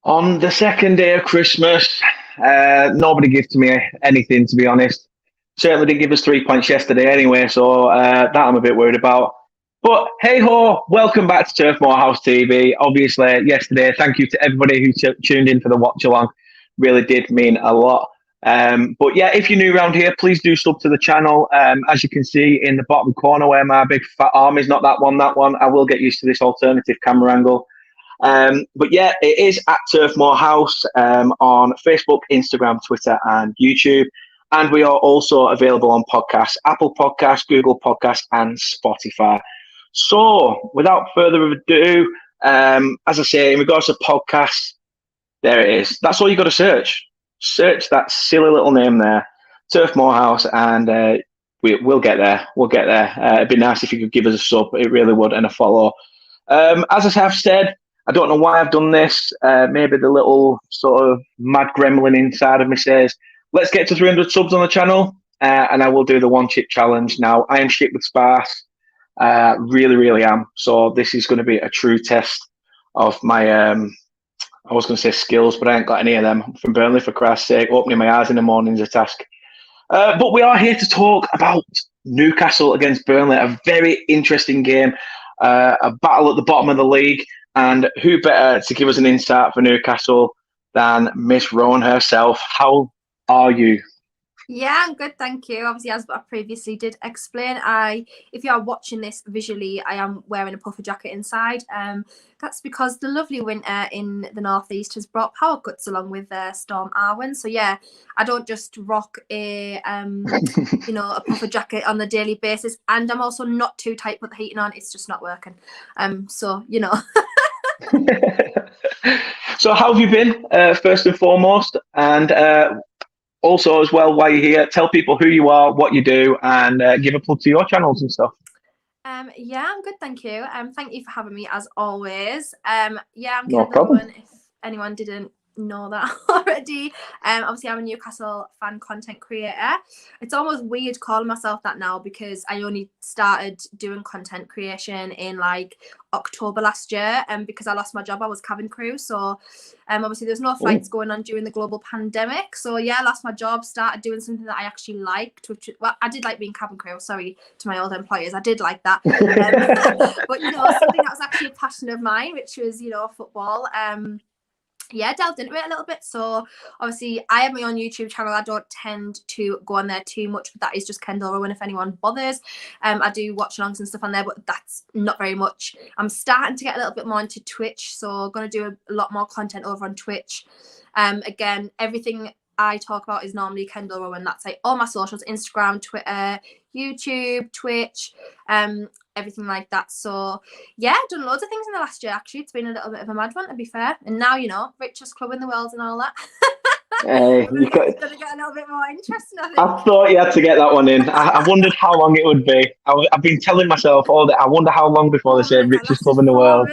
On the second day of Christmas, nobody gave me anything, to be honest. Certainly didn't give us 3 points yesterday anyway, so that I'm a bit worried about. But hey ho, welcome back to Turf Moorhouse TV. Obviously, yesterday, thank you to everybody who tuned in for the watch along. Really did mean a lot. But yeah, if you're new around here, please do sub to the channel. As you can see in the bottom corner where my big fat arm is, not that one, that one. I will get used to this alternative camera angle. But yeah, it is at Turf Moorhouse on Facebook, Instagram, Twitter, and YouTube. And we are also available on podcasts, Apple Podcasts, Google Podcasts, and Spotify. So, without further ado, as I say, in regards to podcasts, there it is. That's all you got to search. Search that silly little name there, Turf Moorhouse, and we'll get there. We'll get there. It'd be nice if you could give us a sub. It really would, and a follow. As I have said, I don't know why I've done this. Maybe the little sort of mad gremlin inside of me says, let's get to 300 subs on the channel, and I will do the one chip challenge. Now, I am shit with sparse. Really, really am. So this is going to be a true test of my, I was going to say skills, but I ain't got any of them. I'm from Burnley, for Christ's sake. Opening my eyes in the morning is a task. But we are here to talk about Newcastle against Burnley, a very interesting game, a battle at the bottom of the league. And who better to give us an insight for Newcastle than Miss Rowan herself? How are you? Yeah, I'm good, thank you. Obviously, as I previously did explain, if you are watching this visually, I am wearing a puffer jacket inside. That's because the lovely winter in the northeast has brought power cuts along with Storm Arwen. So yeah, I don't just rock a a puffer jacket on a daily basis, and I'm also not too tight with the heating on. It's just not working. So. So how have you been, first and foremost? And also, as well, while you're here, tell people who you are, what you do, and give a plug to your channels and stuff. Yeah, I'm good, thank you. Thank you for having me, as always. Yeah, I'm No Kendall problem. Rowan, if anyone didn't know that already. Obviously, I'm a Newcastle fan content creator. It's almost weird calling myself that now because I only started doing content creation in like October last year, and because I lost my job, I was cabin crew. So obviously there's no flights going on during the global pandemic. So yeah, I lost my job, started doing something that I actually liked, which, well, I did like being cabin crew. Sorry to my old employers, I did like that. But something that was actually a passion of mine, which was football. Yeah, delved into it a little bit. So obviously I have my own YouTube channel. I don't tend to go on there too much, but that is just Kendall Rowan if anyone bothers. I do watch alongs and stuff on there, but that's not very much. I'm starting to get a little bit more into Twitch, so I'm going to do a lot more content over on Twitch. Again, everything I talk about is normally Kendall Rowan. That's like all my socials: Instagram, Twitter, YouTube, Twitch, everything like that. So yeah, I've done loads of things in the last year. Actually, it's been a little bit of a mad one, to be fair. And now, richest club in the world and all that. It's going to get a little bit more interesting, I think. I thought you had to get that one in. I wondered how long it would be. I've been telling myself all that. I wonder how long before they say richest club in the world.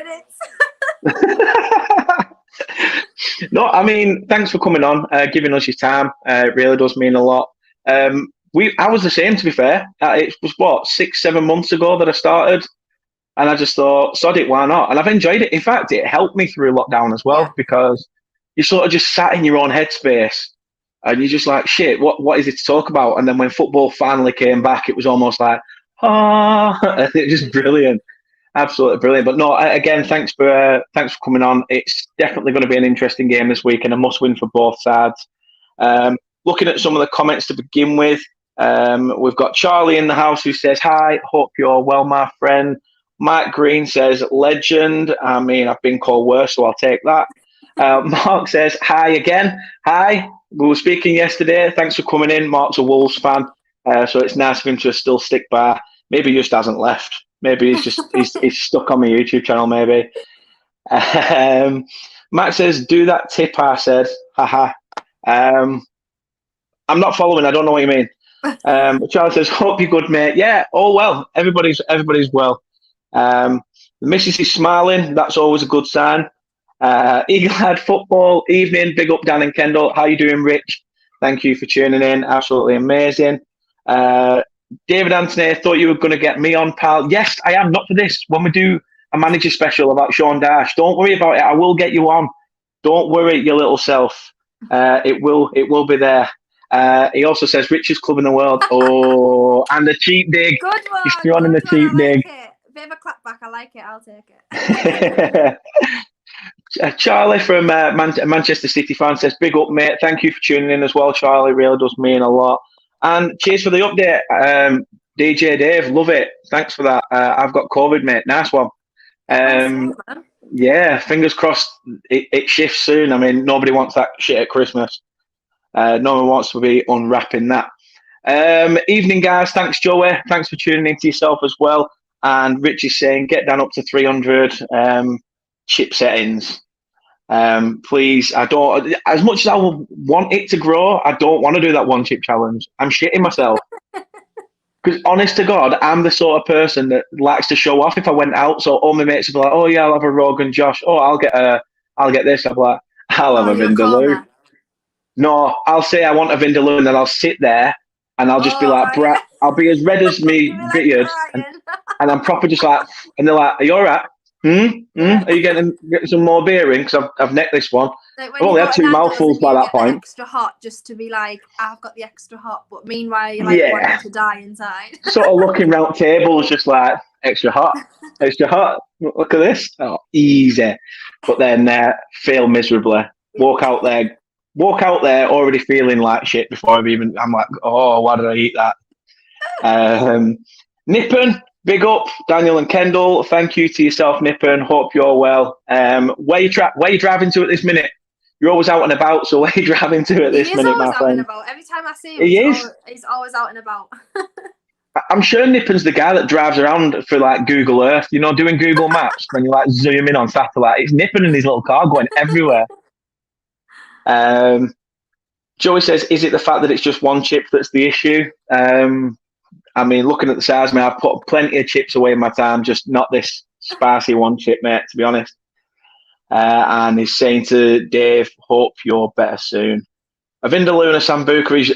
No, I mean, thanks for coming on, giving us your time. It really does mean a lot. I was the same, to be fair. It was 6-7 months ago that I started, and I just thought, sod it, why not? And I've enjoyed it. In fact, it helped me through lockdown as well, because you sort of just sat in your own headspace, and you're just like, shit, what is it to talk about? And then when football finally came back, it was almost like, it was just brilliant. Absolutely brilliant. But no, again, thanks for coming on. It's definitely going to be an interesting game this week and a must win for both sides. Looking at some of the comments to begin with, we've got Charlie in the house who says, hi, hope you're well, my friend. Mike Green says, legend. I mean, I've been called worse, so I'll take that. Mark says, hi again. Hi, we were speaking yesterday. Thanks for coming in. Mark's a Wolves fan, so it's nice of him to still stick by. Maybe he just hasn't left. Maybe he's stuck on my YouTube channel, maybe. Matt says, do that tip, I said. Haha. I'm not following. I don't know what you mean. Charles says, hope you're good, mate. Yeah, all well. Everybody's well. The missus is smiling. That's always a good sign. Eagle-eyed football evening. Big up, Dan and Kendall. How you doing, Rich? Thank you for tuning in. Absolutely amazing. David Anthony, thought you were going to get me on, pal. Yes, I am. Not for this. When we do a manager special about Sean Dash, don't worry about it. I will get you on. Don't worry your little self. It will be there. He also says richest club in the world. Oh, and a cheap dig. Good He's one. throwing in a cheap I dig. like it. Bit of a clap back. I like it. I'll take it. Charlie from Manchester City fan says, big up, mate. Thank you for tuning in as well, Charlie. Really does mean a lot. And cheers for the update. DJ Dave, love it. Thanks for that. I've got COVID, mate. Nice one. Yeah, fingers crossed it shifts soon. I mean, nobody wants that shit at Christmas. No one wants to be unwrapping that. Evening, guys. Thanks, Joey. Thanks for tuning in to yourself as well. And Rich is saying, get down up to 300 chip settings. Please, I don't, as much as I want it to grow, I don't want to do that one chip challenge. I'm shitting myself. Because honest to God, I'm the sort of person that likes to show off if I went out. So all my mates would be like, oh yeah, I'll have a Rogan Josh. Oh, I'll get this. I'm like, I'll have a Vindaloo. No, I'll say I want a Vindaloo and then I'll sit there and I'll just be like, Brat, I'll be as red as me beard. And I'm proper just like, and they're like, are you all right? Are you getting some more beer in? Because I've necked this one. Like I've only had 2 mouthfuls by that point. Extra hot just to be like, I've got the extra hot, but meanwhile you're like wanting to die inside. Sort of looking round tables, just like extra hot, extra hot. Look at this, oh, easy. But then fail miserably. Walk out there already feeling like shit before I'm like, oh, why did I eat that? Nippon. Big up, Daniel and Kendall. Thank you to yourself, Nippon. Hope you're well. Where you driving to at this minute? You're always out and about, so where you driving to at this minute, my friend? Every time I see him, he's always out and about. I'm sure Nippon's the guy that drives around for like Google Earth, you know, doing Google Maps when you like zoom in on satellite. It's Nippon in his little car going everywhere. Joey says, is it the fact that it's just one chip that's the issue? I mean, looking at the size, I've put plenty of chips away in my time, just not this spicy one chip, mate, to be honest. And he's saying to Dave, hope you're better soon. A Vindaloo and a Sambuca is...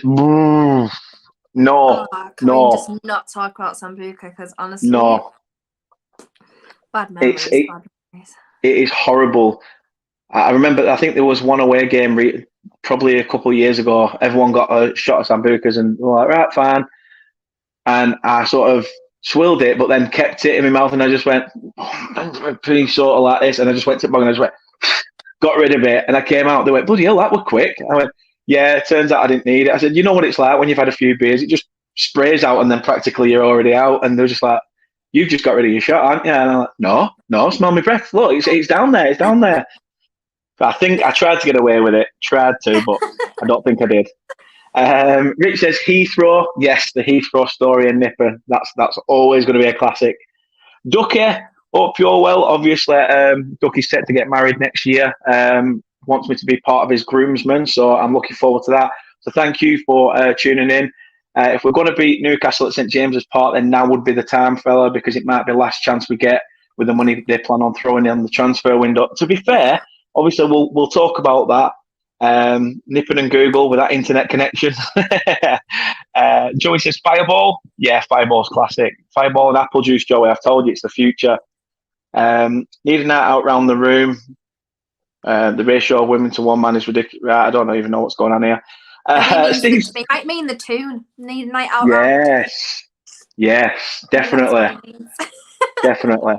No. Can we just not talk about Sambuca? Because honestly... No. Bad memories. It is horrible. I remember, I think there was one away game probably a couple of years ago. Everyone got a shot of Sambucas and we were like, right, fine. And I sort of swilled it, but then kept it in my mouth, and I just went, pretty sort of like this, and I just went to the bug and I just went, got rid of it, and I came out. They went, bloody hell, that was quick. I went, yeah, it turns out I didn't need it. I said, you know what it's like when you've had a few beers, it just sprays out, and then practically you're already out. And they're just like, you've just got rid of your shot, aren't you? And I'm like, no, smell my breath. Look, it's down there, it's down there. But I think I tried to get away with it, but I don't think I did. Rich says Heathrow. Yes, the Heathrow story and Nipper. That's always going to be a classic. Ducky, hope you're well. Obviously, Ducky's set to get married next year. Wants me to be part of his groomsmen, so I'm looking forward to that. So thank you for tuning in. If we're going to beat Newcastle at St James's Park, then now would be the time, fella, because it might be the last chance we get with the money they plan on throwing in the transfer window. To be fair, obviously we'll talk about that. Nippon and Google with that internet connection. Joey says Fireball. Yeah, Fireball's classic. Fireball and apple juice, Joey. I've told you it's the future. Need a night out round the room. The ratio of women to one man is ridiculous. Right, I don't even know what's going on here. Steve, I mean the tune. Need a night out. Yes, definitely. Definitely.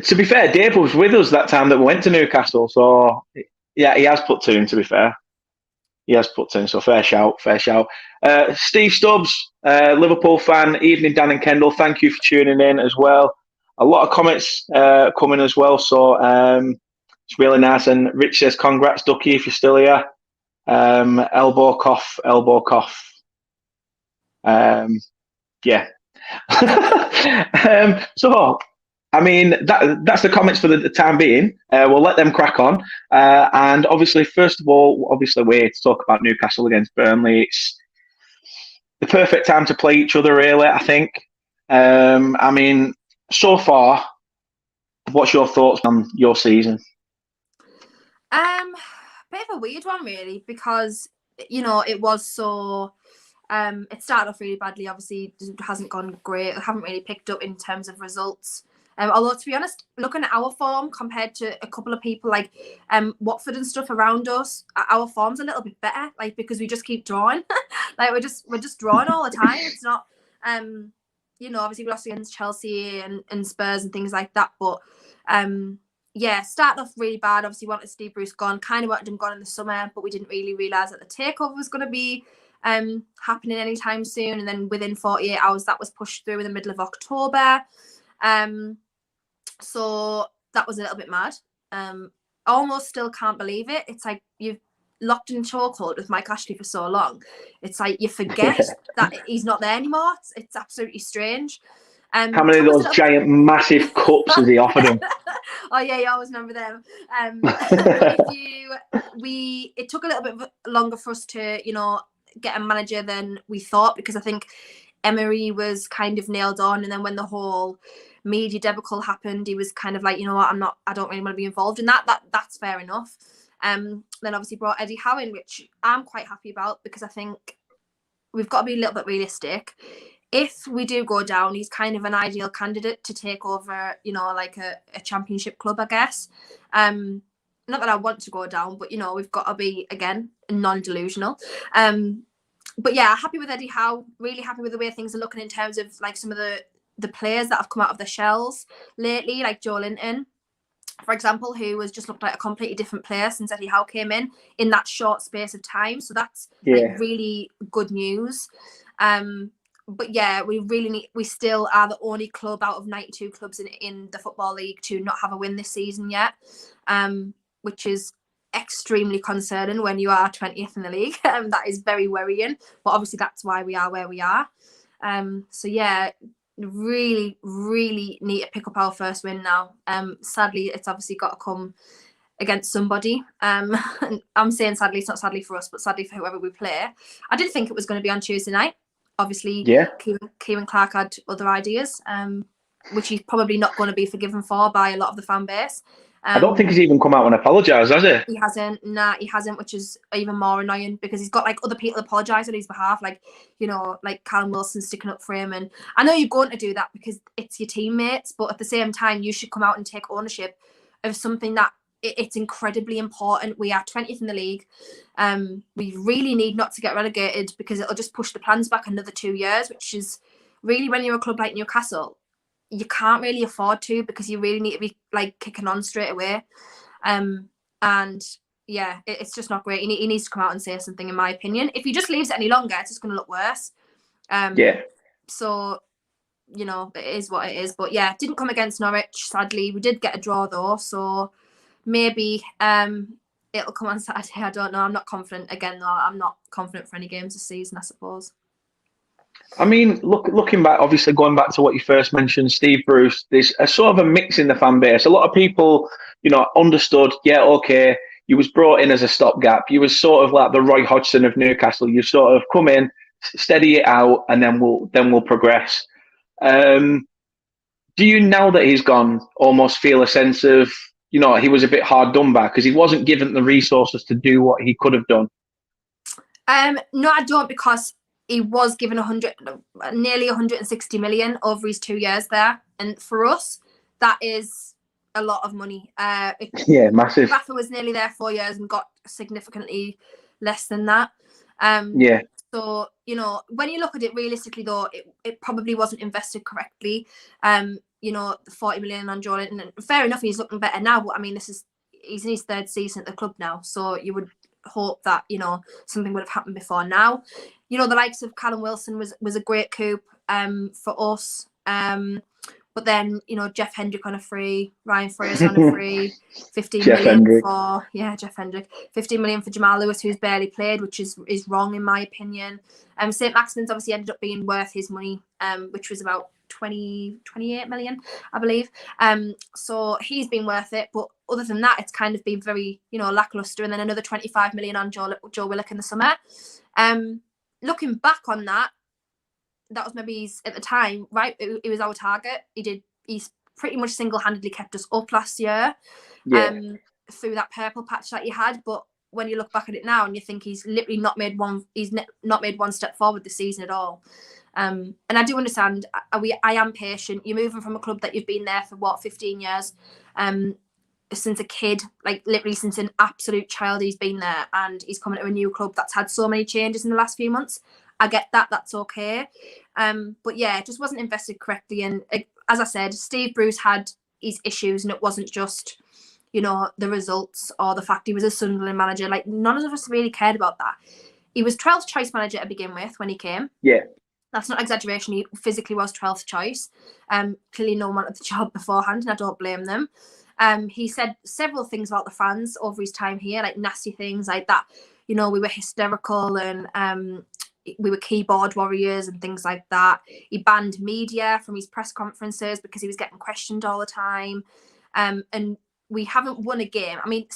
To be fair, Dave was with us that time that we went to Newcastle, so yeah, he has put tune, to be fair. He has put tune, so fair shout. Steve Stubbs, Liverpool fan. Evening, Dan and Kendall. Thank you for tuning in as well. A lot of comments coming as well, so it's really nice. And Rich says, congrats, Ducky, if you're still here. Elbow cough. Yeah. So, I mean, that's the comments for the time being. We'll let them crack on. And obviously, first of all, we're here to talk about Newcastle against Burnley. It's the perfect time to play each other, really, I think. I mean, so far, what's your thoughts on your season? Bit of a weird one, really, because, it was so... it started off really badly. Obviously, it hasn't gone great. I haven't really picked up in terms of results. Although, to be honest, looking at our form compared to a couple of people like Watford and stuff around us, our form's a little bit better, like, because we just keep drawing. Like, we're just drawing all the time. It's not, obviously we lost against Chelsea and Spurs and things like that. But yeah, started off really bad. Obviously wanted Steve Bruce gone, kind of wanted him gone in the summer, but we didn't really realise that the takeover was going to be happening anytime soon. And then within 48 hours, that was pushed through in the middle of October. So that was a little bit mad. Almost still can't believe it. It's like you've locked in chokehold with Mike Ashley for so long. It's like you forget that he's not there anymore. It's absolutely strange. How many of those giant, massive cups has he offered him? Oh yeah, you always remember them. It took a little bit longer for us to, get a manager than we thought, because I think Emery was kind of nailed on, and then when the whole media debacle happened, he was kind of like, you know what, I don't really want to be involved in that. That's fair enough. Then obviously brought Eddie Howe in, which I'm quite happy about, because I think we've got to be a little bit realistic. If we do go down, he's kind of an ideal candidate to take over, like a championship club, I guess. Not that I want to go down, but, we've got to be, again, non-delusional. But yeah, happy with Eddie Howe. Really happy with the way things are looking in terms of like some of the players that have come out of the shells lately, like Joe Linton, for example, who has just looked like a completely different player since Eddie Howe came in that short space of time. So that's like really good news. But yeah, we still are the only club out of 92 clubs in the Football League to not have a win this season yet, which is extremely concerning when you are 20th in the league. That is very worrying, but obviously that's why we are where we are. So yeah, really, really need to pick up our first win now. Sadly, it's obviously got to come against somebody. And I'm saying sadly, it's not sadly for us, but sadly for whoever we play. I did think it was going to be on Tuesday night. Obviously, Kieran Clark had other ideas, which he's probably not going to be forgiven for by a lot of the fan base. I don't think he's even come out and apologised, has he? He hasn't. Nah, he hasn't, which is even more annoying, because he's got like other people apologise on his behalf, like, like Callum Wilson sticking up for him. And I know you're going to do that because it's your teammates, but at the same time, you should come out and take ownership of something that it's incredibly important. We are 20th in the league. We really need not to get relegated, because it'll just push the plans back another 2 years, which is really, when you're a club like Newcastle, you can't really afford to, because you really need to be like kicking on straight away. And yeah, it's just not great. He needs to come out and say something, in my opinion. If he just leaves it any longer, it's just going to look worse. So, it is what it is. But yeah, didn't come against Norwich, sadly. We did get a draw though, so maybe it'll come on Saturday. I don't know. I'm not confident. Again, though, I'm not confident for any games this season, I suppose. I mean, looking back, obviously going back to what you first mentioned, Steve Bruce, there's a sort of a mix in the fan base. A lot of people, understood, you was brought in as a stopgap. You was sort of like the Roy Hodgson of Newcastle. You sort of come in, steady it out, and then we'll progress. Do you, now that he's gone, almost feel a sense of, he was a bit hard done by because he wasn't given the resources to do what he could have done? No, I don't, because he was given nearly 160 million over his 2 years there, and for us, that is a lot of money. Massive. Rafa was nearly there 4 years and got significantly less than that. So when you look at it realistically, though, it probably wasn't invested correctly. The 40 million on Joe Linton, and fair enough, he's looking better now. But I mean, he's in his third season at the club now, so you would hope that something would have happened before now. The likes of Callum Wilson was a great coup for us. But then, Jeff Hendrick on a free, Ryan Fraser on a free, 15 million for Jeff Hendrick, 15 million for Jamal Lewis, who's barely played, which is wrong in my opinion. St. Maximin's obviously ended up being worth his money, which was about 28 million, I believe. So he's been worth it. But other than that, it's kind of been very, lackluster. And then another 25 million on Joe Willock in the summer. Looking back on that was maybe at the time, right? It was our target. He's pretty much single-handedly kept us up last year through that purple patch that he had. But when you look back at it now and you think he's literally not made one step forward this season at all. And I do understand. I am patient. You're moving from a club that you've been there for 15 years, since a kid, like literally since an absolute child. He's been there, and he's coming to a new club that's had so many changes in the last few months. I get that. That's okay. But yeah, it just wasn't invested correctly. And as I said, Steve Bruce had his issues, and it wasn't just, the results or the fact he was a Sunderland manager. Like, none of us really cared about that. He was 12th choice manager to begin with when he came. Yeah. That's not exaggeration. He physically was 12th choice. Clearly no one wanted the job beforehand, and I don't blame them. He said several things about the fans over his time here, like nasty things like that. We were hysterical, and we were keyboard warriors and things like that. He banned media from his press conferences because he was getting questioned all the time. And we haven't won a game. I mean,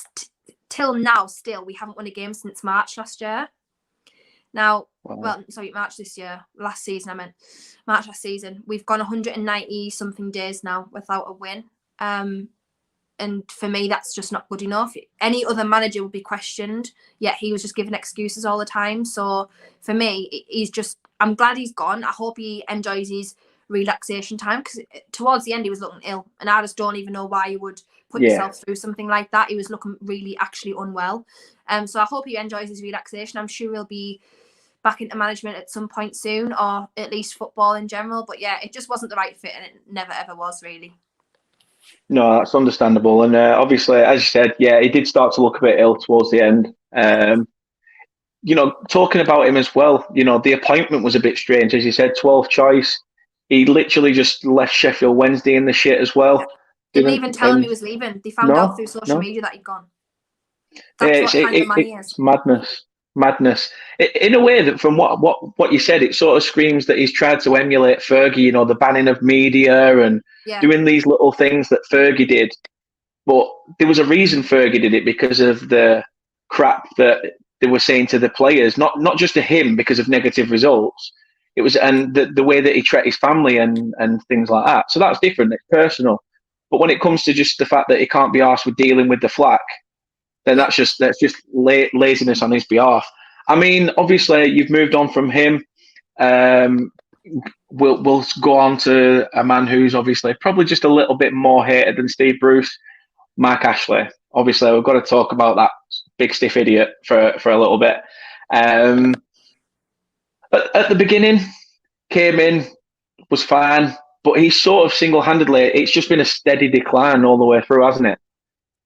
till now, still, we haven't won a game since March last year. Now, March this year. Last season, I meant. March last season. We've gone 190-something days now without a win. And for me, that's just not good enough. Any other manager would be questioned, yet he was just giving excuses all the time. So for me, I'm glad he's gone. I hope he enjoys his relaxation time, because towards the end he was looking ill, and I just don't even know why you would put yourself through something like that. He was looking really actually unwell. So I hope he enjoys his relaxation. I'm sure he'll be back into management at some point soon, or at least football in general. But yeah, it just wasn't the right fit, and it never ever was really. No, that's understandable. And obviously, as you said, he did start to look a bit ill towards the end. Talking about him as well, the appointment was a bit strange. As you said, 12th choice. He literally just left Sheffield Wednesday in the shit as well. Didn't even tell him he was leaving. They found out through social media that he'd gone. That's what kind of money is. It's madness. In a way that, from what you said, it sort of screams that he's tried to emulate Fergie, the banning of media and doing these little things that Fergie did. But there was a reason Fergie did it, because of the crap that they were saying to the players, not just to him because of negative results. It was, and the way that he treated his family and things like that. So that's different. It's personal. But when it comes to just the fact that he can't be arsed with dealing with the flack, then that's just laziness on his behalf. I mean, obviously, you've moved on from him. We'll go on to a man who's obviously probably just a little bit more hated than Steve Bruce, Mark Ashley. Obviously, we've got to talk about that big stiff idiot for a little bit. At the beginning, came in, was fine, but he's sort of single-handedly, it's just been a steady decline all the way through, hasn't it?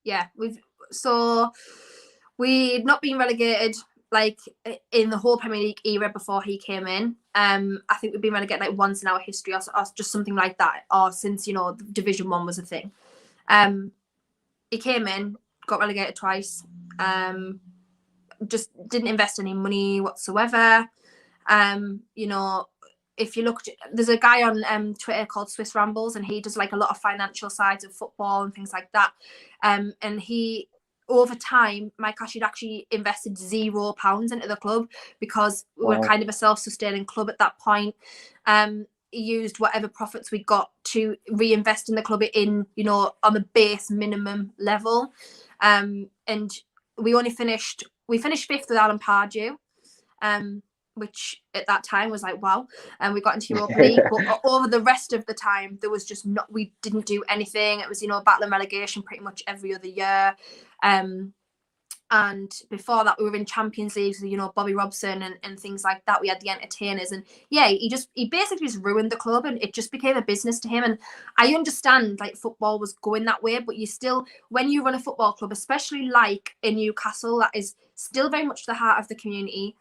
Yeah, we'd not been relegated like in the whole Premier League era before he came in. I think we've been relegated like once in our history, or just something like that, or since Division 1 was a thing. He came in, got relegated twice. Just didn't invest any money whatsoever. If you look, there's a guy on Twitter called Swiss Rambles, and he does like a lot of financial sides of football and things like that. And he, over time, Mike Ashley actually invested £0 into the club, because we were kind of a self-sustaining club at that point. He used whatever profits we got to reinvest in the club on the base minimum level. And we finished 5th with Alan Pardew. Which at that time was like, wow. And we got into Europa League. But over the rest of the time, there was just we didn't do anything. It was, battling relegation pretty much every other year. And before that, we were in Champions League with, Bobby Robson and things like that. We had the entertainers. And he basically just ruined the club, and it just became a business to him. And I understand like football was going that way, but you still, when you run a football club, especially like in Newcastle, that is still very much the heart of the community.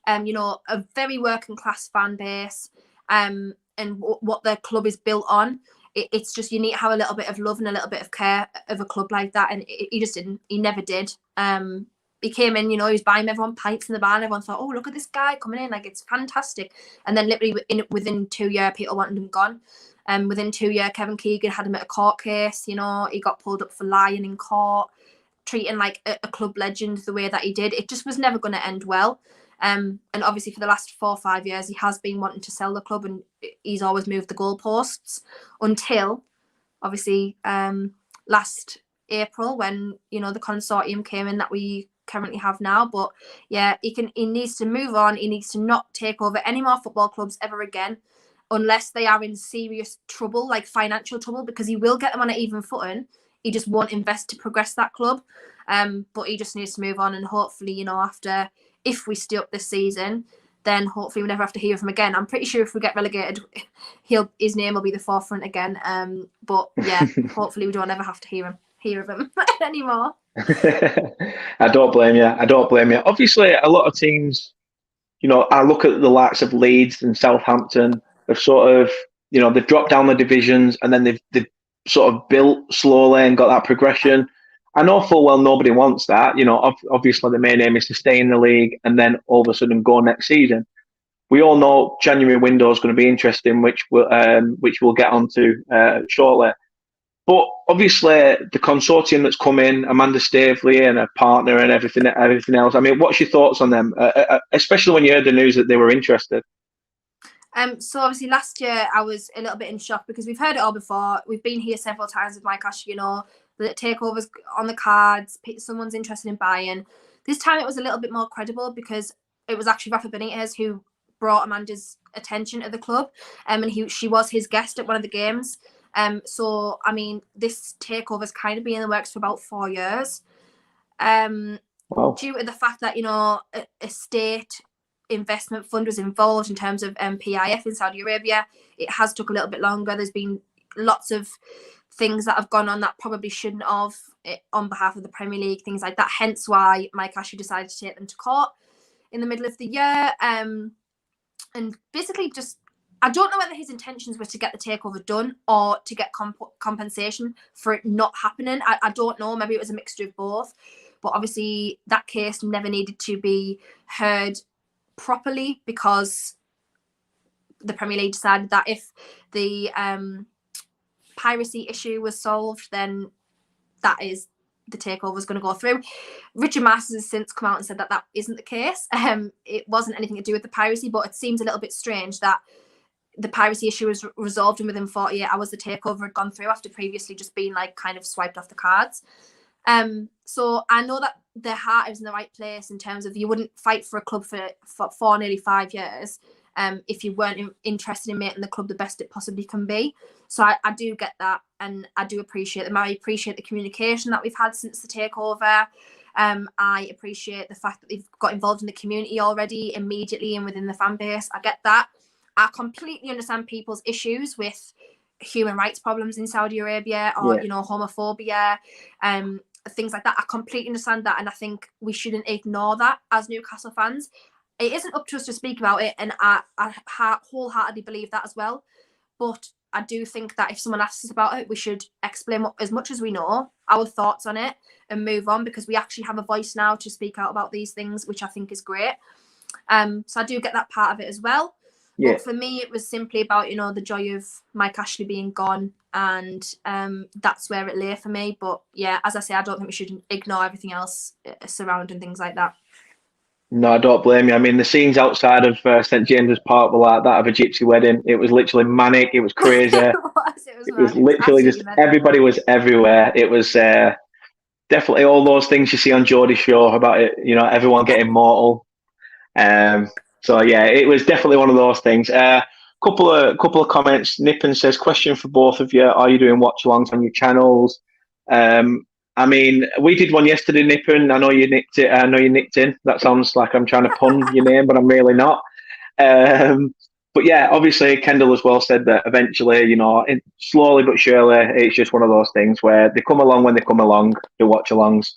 A very working class fan base, and what their club is built on. It's just, you need to have a little bit of love and a little bit of care of a club like that, and he just didn't. He never did. He came in, he was buying everyone pints in the bar, and everyone thought, oh, look at this guy coming in, like it's fantastic. And then literally within 2 years, people wanted him gone. Within 2 years, Kevin Keegan had him at a court case. He got pulled up for lying in court, treating like a club legend the way that he did. It just was never going to end well. And obviously for the last 4 or 5 years, he has been wanting to sell the club, and he's always moved the goalposts until obviously last April, when the consortium came in that we currently have now. But yeah, he needs to move on. He needs to not take over any more football clubs ever again, unless they are in serious trouble, like financial trouble, because he will get them on an even footing. He just won't invest to progress that club. But he just needs to move on, and hopefully, you know, if we stay up this season, then hopefully we never have to hear of him again. I'm pretty sure if we get relegated, his name will be the forefront again. But yeah, hopefully we don't ever have to hear of him anymore. I don't blame you. I don't blame you. Obviously, a lot of teams, you know, I look at the likes of Leeds and Southampton. They've sort of, you know, they've dropped down the divisions and then they've sort of built slowly and got that progression. I know full well nobody wants that. You know, obviously the main aim is to stay in the league and then all of a sudden go next season. We all know January window is going to be interesting, which we'll get onto shortly. But obviously, the consortium that's come in, Amanda Staveley and her partner and everything else. I mean, what's your thoughts on them, especially when you heard the news that they were interested? So obviously last year I was a little bit in shock because we've heard it all before. We've been here several times with Mike Ashley, you know, the takeovers on the cards, someone's interested in buying. This time it was a little bit more credible because it was actually Rafa Benitez who brought Amanda's attention to the club, and she was his guest at one of the games. So I mean, this takeover's kind of been in the works for about 4 years. Wow. Due to the fact that, you know, a state investment fund was involved in terms of PIF in Saudi Arabia, it has took a little bit longer. There's been lots of things that have gone on that probably shouldn't have on behalf of the Premier League, things like that. Hence why Mike Ashley decided to take them to court in the middle of the year. And basically just, I don't know whether his intentions were to get the takeover done or to get compensation for it not happening. I don't know. Maybe it was a mixture of both. But obviously that case never needed to be heard properly because the Premier League decided that if the piracy issue was solved, then that is the takeover is going to go through. Richard Masters has since come out and said that that isn't the case. It wasn't anything to do with the piracy, but it seems a little bit strange that the piracy issue was resolved and within 48 hours the takeover had gone through after previously just being like kind of swiped off the cards. So I know that their heart is in the right place in terms of you wouldn't fight for a club for nearly 5 years if you weren't interested in making the club the best it possibly can be. So I do get that, and I do appreciate them. I appreciate the communication that we've had since the takeover. I appreciate the fact that they've got involved in the community already immediately and within the fan base. I get that. I completely understand people's issues with human rights problems in Saudi Arabia or, you know, homophobia, things like that. I completely understand that, and I think we shouldn't ignore that as Newcastle fans. It isn't up to us to speak about it, and I wholeheartedly believe that as well. But I do think that if someone asks us about it, we should explain as much as we know, our thoughts on it, and move on, because we actually have a voice now to speak out about these things, which I think is great. So I do get that part of it as well. Yeah. But for me, it was simply about, you know, the joy of Mike Ashley being gone, and that's where it lay for me. But yeah, as I say, I don't think we should ignore everything else surrounding things like that. No, I don't blame you. I mean, the scenes outside of St James's Park were like that of a gypsy wedding. It was literally manic. It was crazy. It was literally just everybody was everywhere. It was definitely all those things you see on Geordie's show about it. You know, everyone getting mortal. So yeah, it was definitely one of those things. Couple of comments. Nippon says, question for both of you: are you doing watch-alongs on your channels? I mean, we did one yesterday, Nippon. I know you nicked it. I know you nicked in. That sounds like I'm trying to pun your name, but I'm really not. But yeah, obviously, Kendall as well said that eventually, you know, slowly but surely, it's just one of those things where they come along when they come along, the watch-alongs.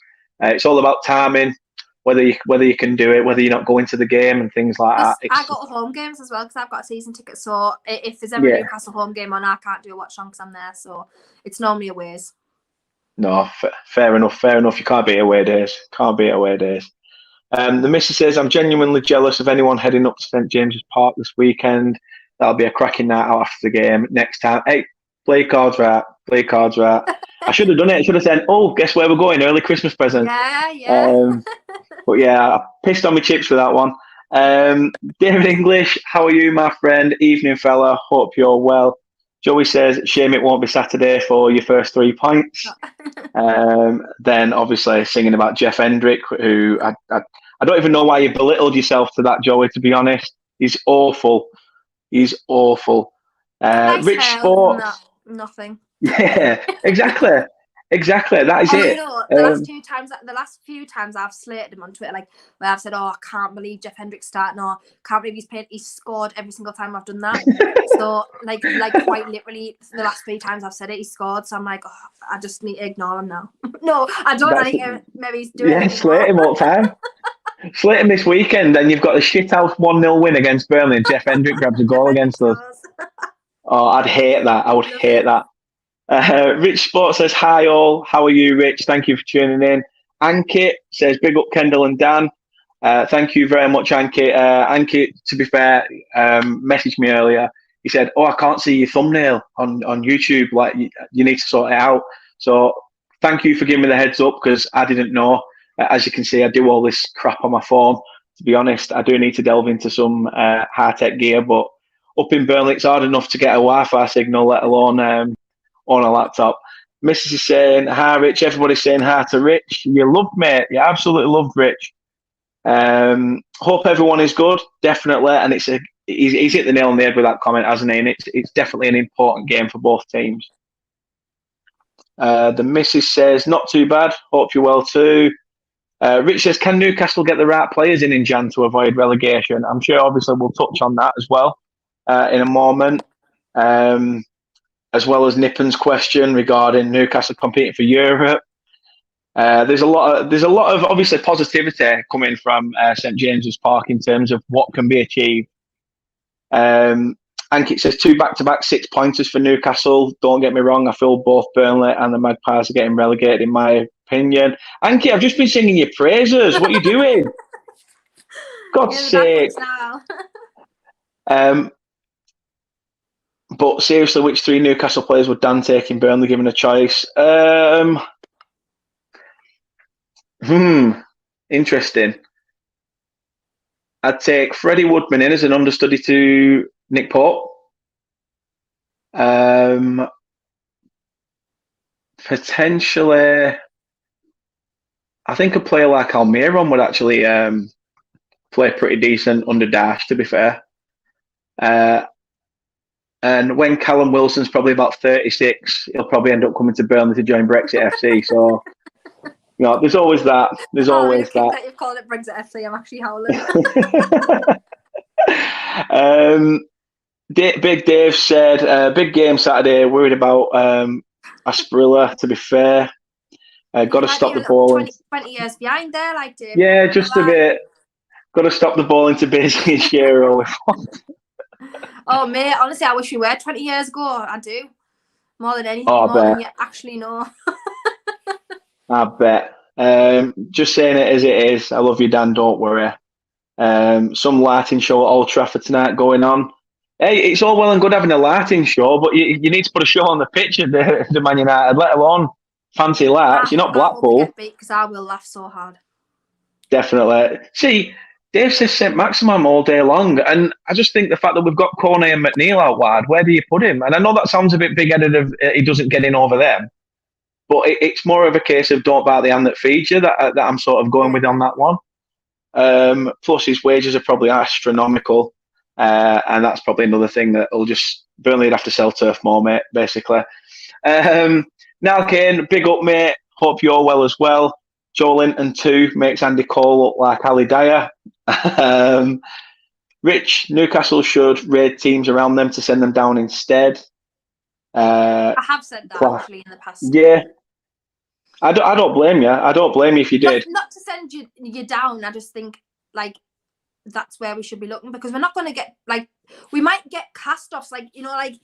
It's all about timing, whether you can do it, whether you're not going to the game and things like that. I got home games as well because I've got a season ticket. So if there's ever a Newcastle home game on, I can't do a watch-along because I'm there. So it's normally aways. No, fair enough. You can't beat away days. The missus says, I'm genuinely jealous of anyone heading up to St James's Park this weekend. That'll be a cracking night out after the game. Next time, hey, play cards right. I should have done it. I should have said, oh, guess where we're going? Early Christmas present. Yeah. But yeah, I pissed on my chips with that one. David English, how are you, my friend? Evening, fella. Hope you're well. Joey says, shame it won't be Saturday for your first 3 points. Then obviously singing about Jeff Hendrick, who I don't even know why you belittled yourself to that, Joey, to be honest. He's awful. He's awful. Nice Rich hair, Sports. nothing. Yeah, exactly. Exactly. That is it. You know, the last few times I've slated him on Twitter, like where I've said, "Oh, I can't believe Jeff Hendrick's starting," or "Can't believe he's scored every single time I've done that." So, like quite literally, the last 3 times I've said it, he scored. So I'm like, oh, I just need to ignore him now. No, I don't. I think maybe he's doing it. Yeah, slate him all the time. Slate him this weekend, and you've got the shithouse 1-0 win against Burnley, and Jeff Hendrick grabs a goal against us. Oh, I'd hate that. I would hate that. Rich Sport says, hi all, how are you, Rich? Thank you for tuning in. Ankit says, big up Kendall and Dan. Thank you very much, Ankit. Ankit, to be fair, messaged me earlier. He said, oh, I can't see your thumbnail on YouTube. Like, you need to sort it out. So thank you for giving me the heads up, because I didn't know. As you can see, I do all this crap on my phone. To be honest, I do need to delve into some high-tech gear, but up in Burnley, it's hard enough to get a Wi-Fi signal, let alone on a laptop. Mrs. is saying, hi, Rich. Everybody's saying hi to Rich. You loved, mate. You absolutely loved Rich. Hope everyone is good, definitely. And he's hit the nail on the head with that comment, hasn't he? And it's definitely an important game for both teams. The Mrs. says, not too bad. Hope you're well too. Rich says, can Newcastle get the right players in Jan to avoid relegation? I'm sure, obviously, we'll touch on that as well in a moment. As well as Nippon's question regarding Newcastle competing for Europe. There's a lot of obviously positivity coming from St James's Park in terms of what can be achieved. Ankit says 2 back-to-back 6-pointers for Newcastle. Don't get me wrong, I feel both Burnley and the Magpies are getting relegated, in my opinion. Ankit, I've just been singing your praises. What are you doing? God's sake. But seriously, which 3 Newcastle players would Dan take in Burnley given a choice? Interesting. I'd take Freddie Woodman in as an understudy to Nick Pope. Potentially, I think a player like Almiron would actually play pretty decent under Dash, to be fair. And when Callum Wilson's probably about 36, he'll probably end up coming to Burnley to join Brexit FC. So, you know, there's always that. There's always that. You've called it Brexit FC. I'm actually howling. Big Dave said, big game Saturday. Worried about Asprilla, to be fair. Got to stop the ball. 20 years behind there, like Dave. Yeah, just a bit. Got to stop the ball into basically Shearer. Oh, mate, honestly, I wish we were 20 years ago. I do. More than anything, more than you actually know. I bet. Just saying it as it is. I love you, Dan. Don't worry. Some lighting show at Old Trafford tonight going on. Hey, it's all well and good having a lighting show, but you need to put a show on the pitch of the Man United, let alone fancy lights. You're not Blackpool. Because I will laugh so hard. Definitely. See, Dave says St Maximum all day long, and I just think the fact that we've got Cornet and McNeil out wide, where do you put him? And I know that sounds a bit big-headed if he doesn't get in over them, but it's more of a case of don't bite the hand that feeds you that I'm sort of going with on that one. Plus, his wages are probably astronomical, and that's probably another thing that will just Burnley would have to sell turf more, mate, basically. Now, Kane, big up, mate. Hope you're well as well. Joe Linton 2 makes Andy Cole look like Ali Dyer. Rich, Newcastle should raid teams around them to send them down instead. I have said that actually in the past. Yeah. I don't blame you. I don't blame you if you did. Not to send you down. I just think like that's where we should be looking, because we're not going to get like, we might get cast-offs, like, you know, like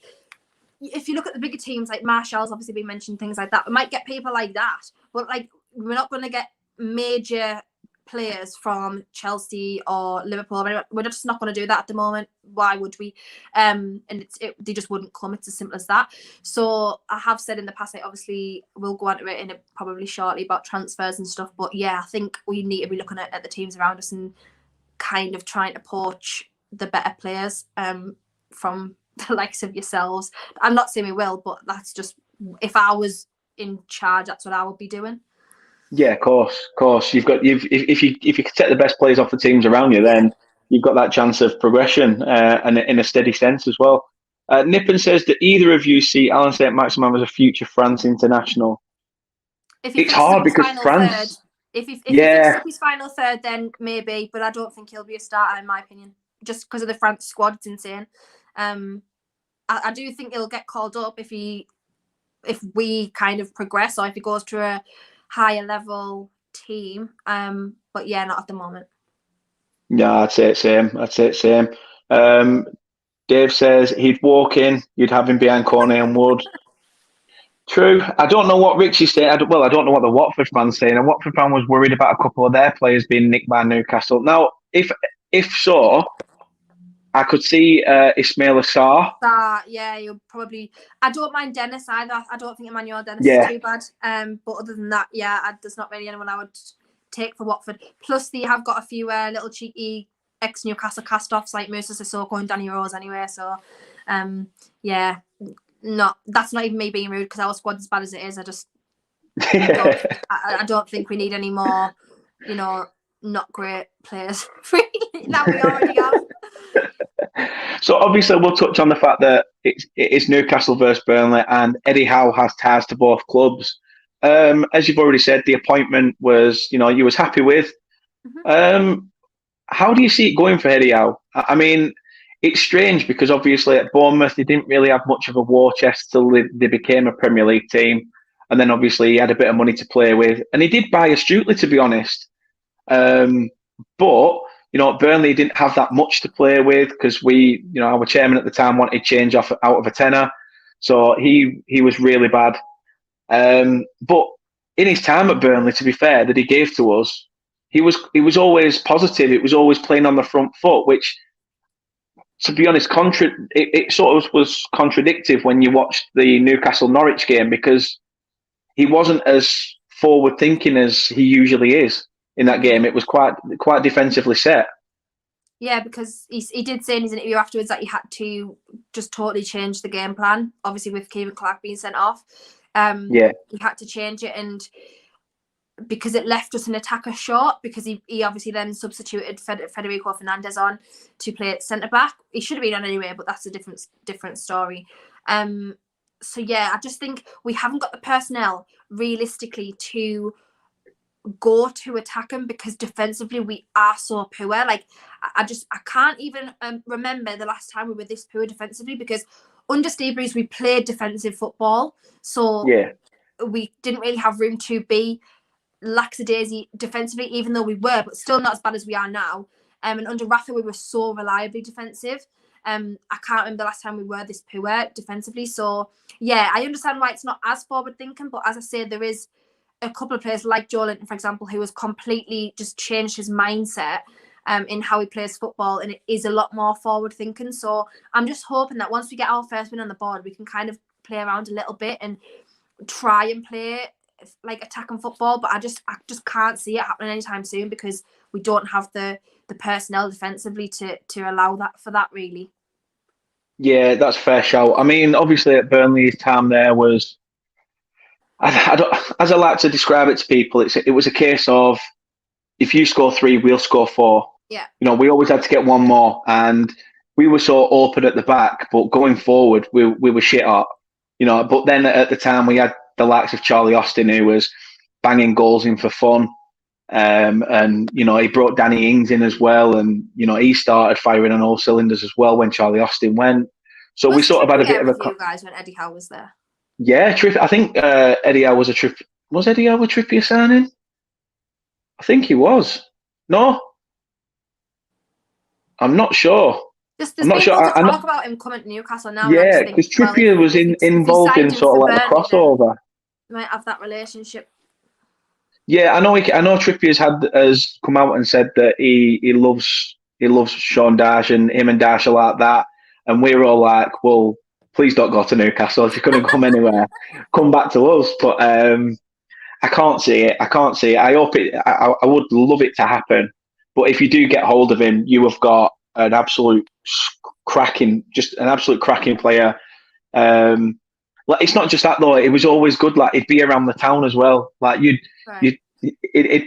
if you look at the bigger teams like Marshall's obviously been mentioned, things like that. We might get people like that, but like we're not going to get major players from Chelsea or Liverpool. We're just not going to do that at the moment. Why would we? And they just wouldn't come. It's as simple as that. So I have said in the past, obviously we'll go into it in probably shortly about transfers and stuff. But yeah, I think we need to be looking at the teams around us and kind of trying to poach the better players from the likes of yourselves. I'm not saying we will, but that's just, if I was in charge, that's what I would be doing. Yeah, of course. If you could set the best players off the teams around you, then you've got that chance of progression and in a steady sense as well. Nippon says that either of you see Alan Saint-Maximin as a future France international. It's hard because France. Third. If he fixes up his final third, then maybe, but I don't think he'll be a starter in my opinion, just because of the France squad. It's insane. I do think he'll get called up if we kind of progress, or if he goes to a higher level team. But yeah, not at the moment. Yeah, I'd say it's same. Dave says he'd walk in, you'd have him behind Cornet and Wood. True. I don't know what Richie's saying. I don't know what the Watford fan's saying. And Watford fan was worried about a couple of their players being nicked by Newcastle. Now, if so, I could see Ismail Assar. Yeah, you'll probably. I don't mind Dennis either. I don't think Emmanuel Dennis is too bad. But other than that, there's not really anyone I would take for Watford. Plus, they have got a few little cheeky ex-Newcastle cast-offs like Musa Sissoko and Danny Rose anyway. So, that's not even me being rude because our squad's as bad as it is. I don't think we need any more, not great players that we already have. So obviously we'll touch on the fact that it is Newcastle versus Burnley and Eddie Howe has ties to both clubs. As you've already said, the appointment was, you was happy with. Mm-hmm. How do you see it going for Eddie Howe? I mean, it's strange because obviously at Bournemouth they didn't really have much of a war chest till they became a Premier League team. And then obviously he had a bit of money to play with. And he did buy astutely, to be honest. But Burnley didn't have that much to play with because our chairman at the time wanted change out of a tenner. So he was really bad. But in his time at Burnley, to be fair, that he gave to us, he was always positive. It was always playing on the front foot, which, to be honest, it sort of was contradictive when you watched the Newcastle-Norwich game because he wasn't as forward-thinking as he usually is. In that game, it was quite defensively set. Yeah, because he did say in his interview afterwards that he had to just totally change the game plan. Obviously, with Kevin Clark being sent off, he had to change it, and because it left us an attacker short. Because he obviously then substituted Federico Fernandez on to play at centre back. He should have been on anyway, but that's a different story. So yeah, I just think we haven't got the personnel realistically to go to attack him because defensively we are so poor. Like I can't even remember the last time we were this poor defensively because under Steve Bruce we played defensive football, so we didn't really have room to be lackadaisy defensively, even though we were, but still not as bad as we are now. And under Rafa we were so reliably defensive. I can't remember the last time we were this poor defensively. So yeah, I understand why it's not as forward thinking, but as I say, there is a couple of players like Joe Linton, for example, who has completely just changed his mindset in how he plays football, and it is a lot more forward thinking. So I'm just hoping that once we get our first win on the board, we can kind of play around a little bit and try and play like attacking football. But I just can't see it happening anytime soon because we don't have the personnel defensively to allow that for that really. Yeah, that's a fair shout. I mean, obviously at Burnley, his time there was. As I like to describe it to people, it was a case of if you score 3, we'll score 4. Yeah. We always had to get one more, and we were so open at the back, but going forward, we were shit up. But then at the time we had the likes of Charlie Austin, who was banging goals in for fun, and he brought Danny Ings in as well, and he started firing on all cylinders as well when Charlie Austin went. So we sort of had a bit of a. You guys when Eddie Howe was there. Yeah, I think Eddie Howe was a Trippier. Was Eddie Howe a Trippier signing? I think he was. No, I'm not sure. I'm not sure. Talk about him coming to Newcastle now. Yeah, because Trippier was involved in sort of like the crossover. You might have that relationship. Yeah, I know. Trippier's has come out and said that he loves Sean Dyche, and him and Dyche are like that, and we're all like, well, please don't go to Newcastle. If you're going to come anywhere, come back to us. But I can't see it. I hope it. I would love it to happen. But if you do get hold of him, you have got an absolute cracking, just an absolute cracking player. Like, it's not just that though. It was always good. Like, he'd be around the town as well. Like, he'd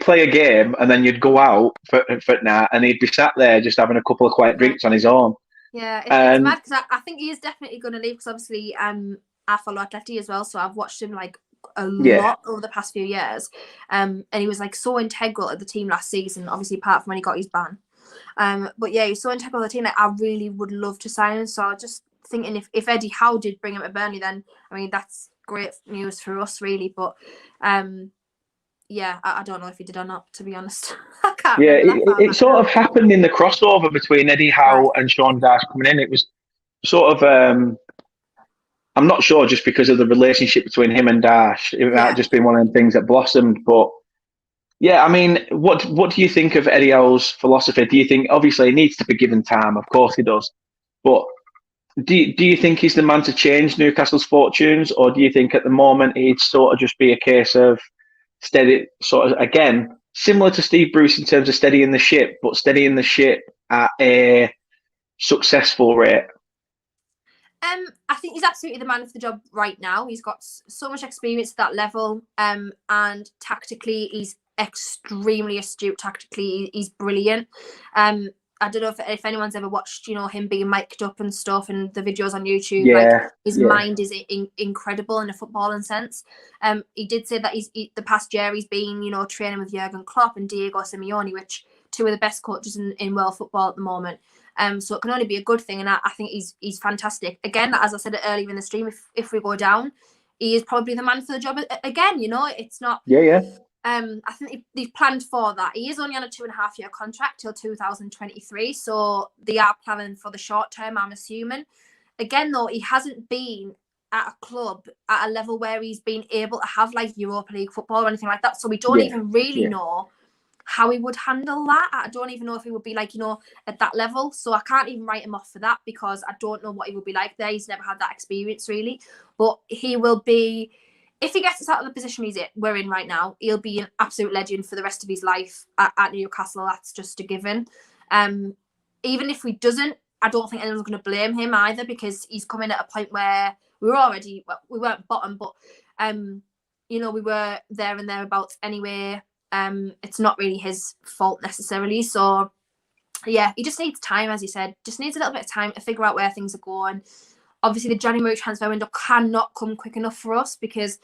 play a game and then you'd go out for night and he'd be sat there just having a couple of quiet drinks on his own. Yeah, it's mad because I think he is definitely going to leave because obviously I follow Atleti as well, so I've watched him like a lot over the past few years. And he was like so integral at the team last season, obviously apart from when he got his ban. But yeah, he's so integral to the team. Like, I really would love to sign him. So just thinking if Eddie Howe did bring him to Burnley, then I mean that's great news for us, really. But yeah, I don't know if he did or not, to be honest. I can't remember it sort of happened in the crossover between Eddie Howe and Sean Dyche coming in. It was sort of, I'm not sure, just because of the relationship between him and Dyche. It might have just been one of the things that blossomed. But yeah, I mean, what do you think of Eddie Howe's philosophy? Do you think, obviously, he needs to be given time? Of course he does. But do you think he's the man to change Newcastle's fortunes? Or do you think at the moment he'd sort of just be a case of steady, sort of, again, similar to Steve Bruce in terms of steadying the ship, but steadying the ship at a successful rate? I think he's absolutely the man for the job right now. He's got so much experience at that level, and tactically, he's extremely astute. Tactically, he's brilliant. I don't know if anyone's ever watched, him being mic'd up and stuff, and the videos on YouTube. His mind is incredible in a footballing sense. He did say that the past year he's been, training with Jurgen Klopp and Diego Simeone, which two of the best coaches in world football at the moment. So it can only be a good thing, and I think he's fantastic. Again, as I said earlier in the stream, if we go down, he is probably the man for the job again. It's not. I think they've planned for that. He is only on a 2.5-year contract till 2023, so they are planning for the short term, I'm assuming. Again, though, he hasn't been at a club at a level where he's been able to have like Europa League football or anything like that. So we don't even really know how he would handle that. I don't even know if he would be like, at that level. So I can't even write him off for that because I don't know what he would be like there. He's never had that experience really. But he will be, if he gets us out of the position we're in right now, he'll be an absolute legend for the rest of his life at Newcastle. That's just a given. Even if he doesn't, I don't think anyone's going to blame him either because he's coming at a point where we weren't bottom, but we were there and thereabouts anyway. It's not really his fault necessarily. So yeah, he just needs time, as you said, just needs a little bit of time to figure out where things are going. Obviously, the January transfer window cannot come quick enough for us because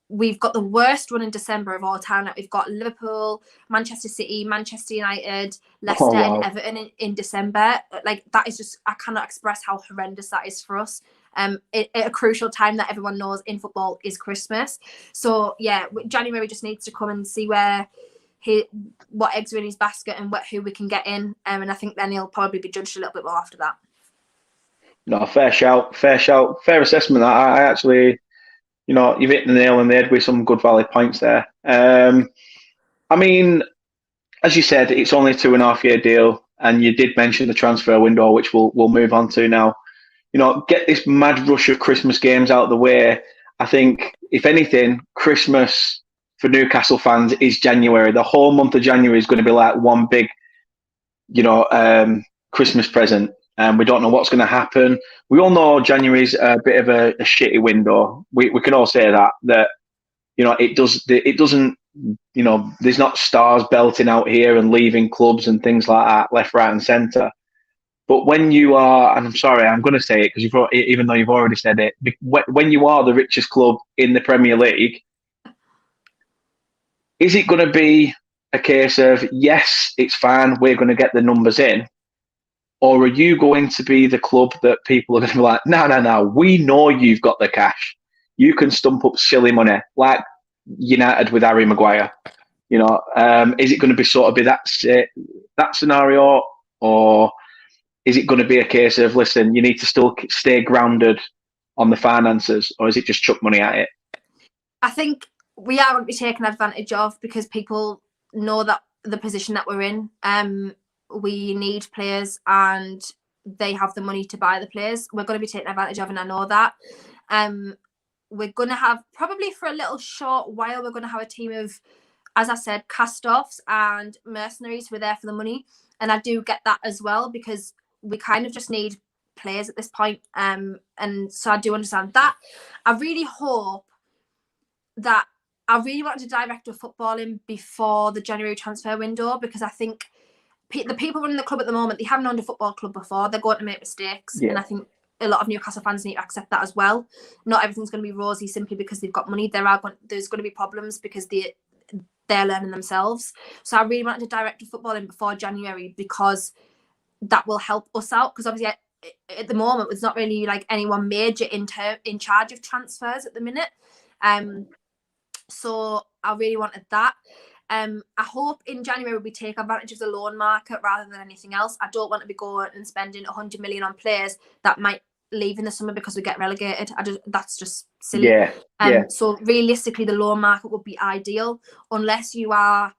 we've got the worst run in December of all time. Like, we've got Liverpool, Manchester City, Manchester United, Leicester, and Everton in December. Like, that is just, I cannot express how horrendous that is for us. At a crucial time that everyone knows in football is Christmas. So yeah, January just needs to come and see what eggs are in his basket and who we can get in. And I think then he'll probably be judged a little bit more after that. No, fair shout, fair assessment. I actually, you've hit the nail on the head with some good valid points there. I mean, as you said, it's only a 2.5-year deal, and you did mention the transfer window, which we'll move on to now. Get this mad rush of Christmas games out of the way. I think, if anything, Christmas for Newcastle fans is January. The whole month of January is going to be like one big, Christmas present. And we don't know what's going to happen. We all know January's a bit of a shitty window. We can all say that it doesn't, there's not stars belting out here and leaving clubs and things like that, left, right, and centre. But when you are, and I'm sorry, I'm going to say it because even though you've already said it, when you are the richest club in the Premier League, is it going to be a case of, yes, it's fine, we're going to get the numbers in? Or are you going to be the club that people are going to be like, no, we know you've got the cash. You can stump up silly money, like United with Harry Maguire. Is it going to be sort of that scenario? Or is it going to be a case of, listen, you need to still stay grounded on the finances? Or is it just chuck money at it? I think we are going to be taken advantage of because people know that the position that we're in. We need players and they have the money to buy the players. We're going to be taken advantage of, and I know that. We're going to have, probably for a little short while, we're going to have a team of, as I said, cast-offs and mercenaries who are there for the money. And I do get that as well because we kind of just need players at this point. And so I do understand that. I really hope that I really wanted to direct a football in before the January transfer window, because I think the people running the club at the moment, they haven't owned a football club before. They're going to make mistakes. And I think a lot of Newcastle fans need to accept that as well. Not everything's going to be rosy simply because they've got money. There's going to be problems because they're learning themselves. So I really wanted to direct a football in before January, because that will help us out. Because obviously at the moment, there's not really like anyone major in charge of transfers at the minute. So I really wanted that. I hope in January we take advantage of the loan market rather than anything else. I don't want to be going and spending 100 million on players that might leave in the summer because we get relegated. That's just silly. So realistically, the loan market would be ideal, unless you are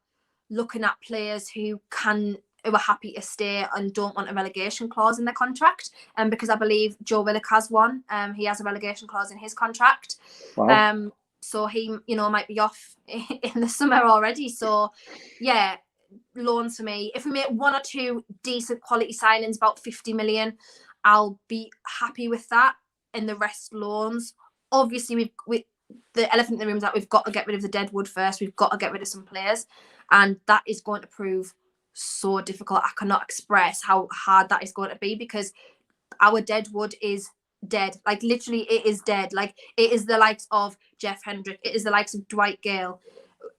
looking at players who are happy to stay and don't want a relegation clause in their contract. Because I believe Joe Willock has one. He has a relegation clause in his contract. Wow. So he, might be off in the summer already. So, yeah, loans for me. If we make one or two decent quality signings, about 50 million, I'll be happy with that. And the rest loans. Obviously, the elephant in the room is that we've got to get rid of the dead wood first. We've got to get rid of some players. And that is going to prove so difficult. I cannot express how hard that is going to be, because our dead wood is dead. Like, literally, it is dead. Like, it is the likes of Jeff Hendrick. It is the likes of Dwight Gale.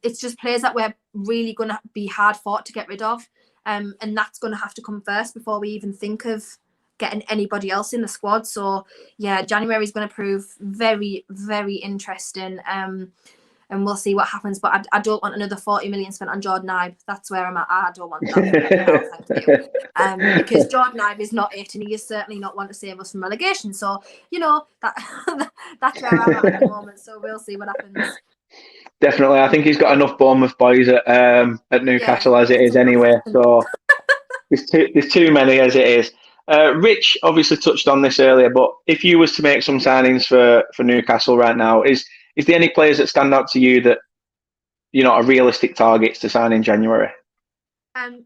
It's just players that we're really going to be hard fought to get rid of. And that's going to have to come first before we even think of getting anybody else in the squad. So, yeah, January is going to prove very, very interesting. And we'll see what happens. But I don't want another 40 million spent on Jordan Ibe. That's where I'm at. I don't want that. No, thank you. Because Jordan Ibe is not it, and he is certainly not one to save us from relegation. So, that's where I'm at the moment. So we'll see what happens. Definitely. I think he's got enough Bournemouth boys at Newcastle as it is anyway. So there's too many as it is. Rich obviously touched on this earlier, but if you was to make some signings for Newcastle right now, is there any players that stand out to you that are realistic targets to sign in January?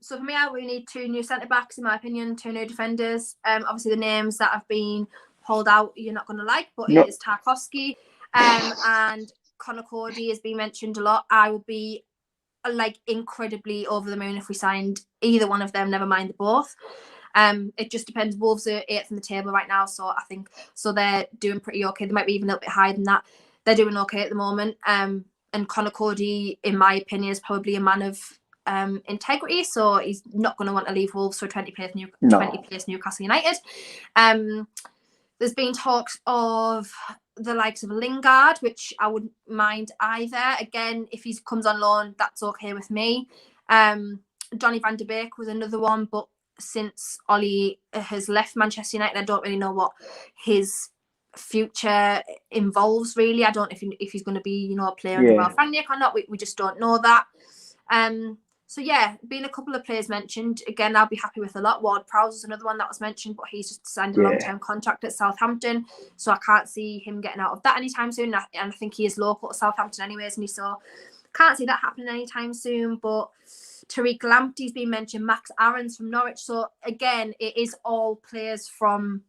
So for me, we need 2 new centre backs, in my opinion, 2 new defenders. Obviously the names that have been pulled out, you're not going to like, but it is Tarkowski, and Conor Cody has been mentioned a lot. I would be incredibly over the moon if we signed either one of them. Never mind the both. It just depends. Wolves are 8th in the table right now, so I think they're doing pretty okay. They might be even a little bit higher than that. They're doing okay at the moment. And Conor Cody, in my opinion, is probably a man of integrity, so he's not going to want to leave Wolves for 20 place Newcastle United. There's been talks of the likes of Lingard, which I wouldn't mind either. Again, if he comes on loan, that's okay with me. Donny van de Beek was another one, but since Ollie has left Manchester United, I don't really know what his future involves, really. I don't know if he's going to be a player under Ralph Rangnick or not. We just don't know that. So yeah, being a couple of players mentioned, again, I'll be happy with a lot. Ward-Prowse is another one that was mentioned, but he's just signed a long-term contract at Southampton, so I can't see him getting out of that anytime soon. And I think he is local to Southampton anyways, and so can't see that happening anytime soon. But Tariq Lamptey's been mentioned, Max Aarons from Norwich. So again, it is all players from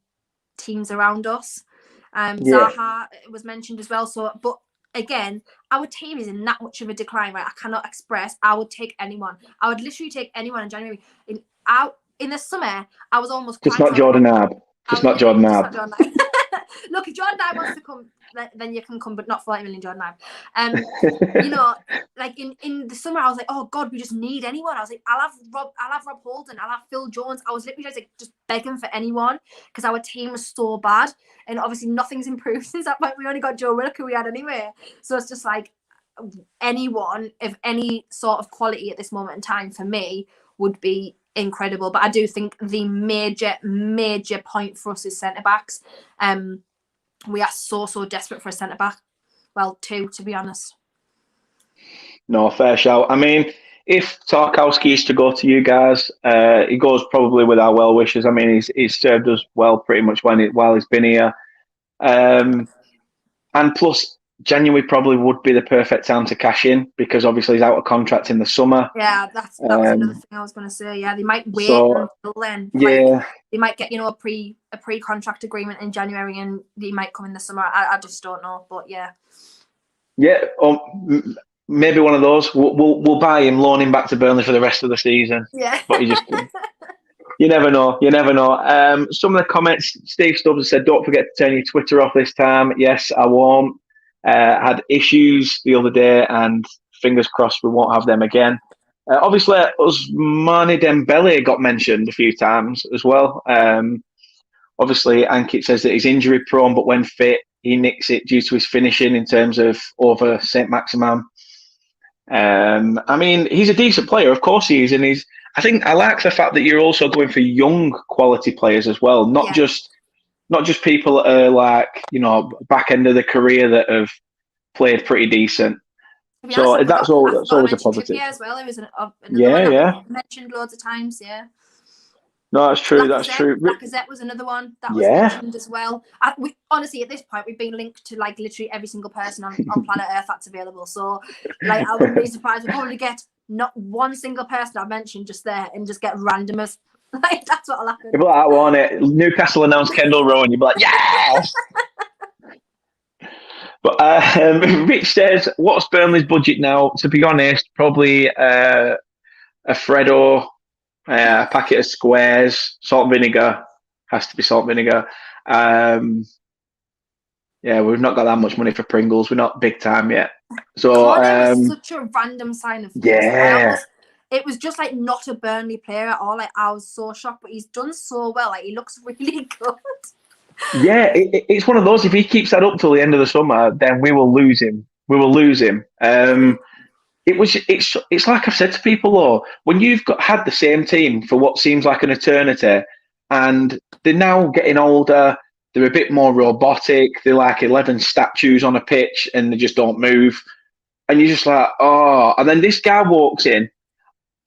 teams around us. Zaha was mentioned as well. So, but again, our team is in that much of a decline, right? I cannot express. I would take anyone. I would literally take anyone in January. In the summer, I was almost just not Jordan Ibe. Just not Jordan Ibe. Look, if Jordan Ibe wants to come, then you can come, but not 40 million Jordan Ibe. Like in the summer, I was like, oh God, we just need anyone. I was like, I'll have Rob Holden, I'll have Phil Jones. I was literally just begging for anyone because our team was so bad, and obviously nothing's improved since that point. We only got Joe Willock, who we had anyway. So it's just like anyone of any sort of quality at this moment in time for me would be incredible. But I do think the major point for us is centre backs. We are so desperate for a centre back. Well, 2, to be honest. No, fair shout. I mean, if Tarkowski is to go to you guys, he goes probably with our well wishes. I mean, he's served us well pretty much while he's been here. And plus, January probably would be the perfect time to cash in because obviously he's out of contract in the summer. Yeah, that was another thing I was going to say. Yeah, they might wait until then. Yeah, they might get a pre-contract agreement in January, and they might come in the summer. I just don't know, but yeah. Yeah, maybe one of those. We'll buy him, loan him back to Burnley for the rest of the season. Yeah, but you never know. You never know. Some of the comments, Steve Stubbs said, "Don't forget to turn your Twitter off this time." Yes, I won't. Had issues the other day, and fingers crossed we won't have them again. Obviously, Ousmane Dembele got mentioned a few times as well. Obviously, Ankit says that he's injury prone, but when fit, he nicks it due to his finishing in terms of over Saint Maximin. I mean, he's a decent player, of course he is, and I think I like the fact that you're also going for young quality players as well, not just people that are like back end of the career that have played pretty decent. So that's always a positive. As well, it was another one mentioned loads of times. Yeah. No, that's true. That's true. Lacazette was another one that was mentioned as well. Honestly, at this point, we've been linked to like literally every single person on planet Earth that's available. So, like, I wouldn't be surprised. We'll probably get not one single person I've mentioned just there and just get randomers. Like, that's what'll happen. You'll be like, won't it? Newcastle announced Kendall Rowe, and you'll be like, yes! But Rich says, what's Burnley's budget now? To be honest, probably a Freddo, a packet of squares, salt and vinegar. Has to be salt and vinegar. Yeah, we've not got that much money for Pringles. We're not big time yet. So it was such a random sign of it was just like not a Burnley player at all. Like, I was so shocked, but he's done so well. Like, he looks really good. Yeah, it's one of those. If he keeps that up till the end of the summer, then we will lose him. It's like I've said to people, though, when you've had the same team for what seems like an eternity, and they're now getting older, they're a bit more robotic. They're like 11 statues on a pitch, and they just don't move. And you're just like, oh. And then this guy walks in,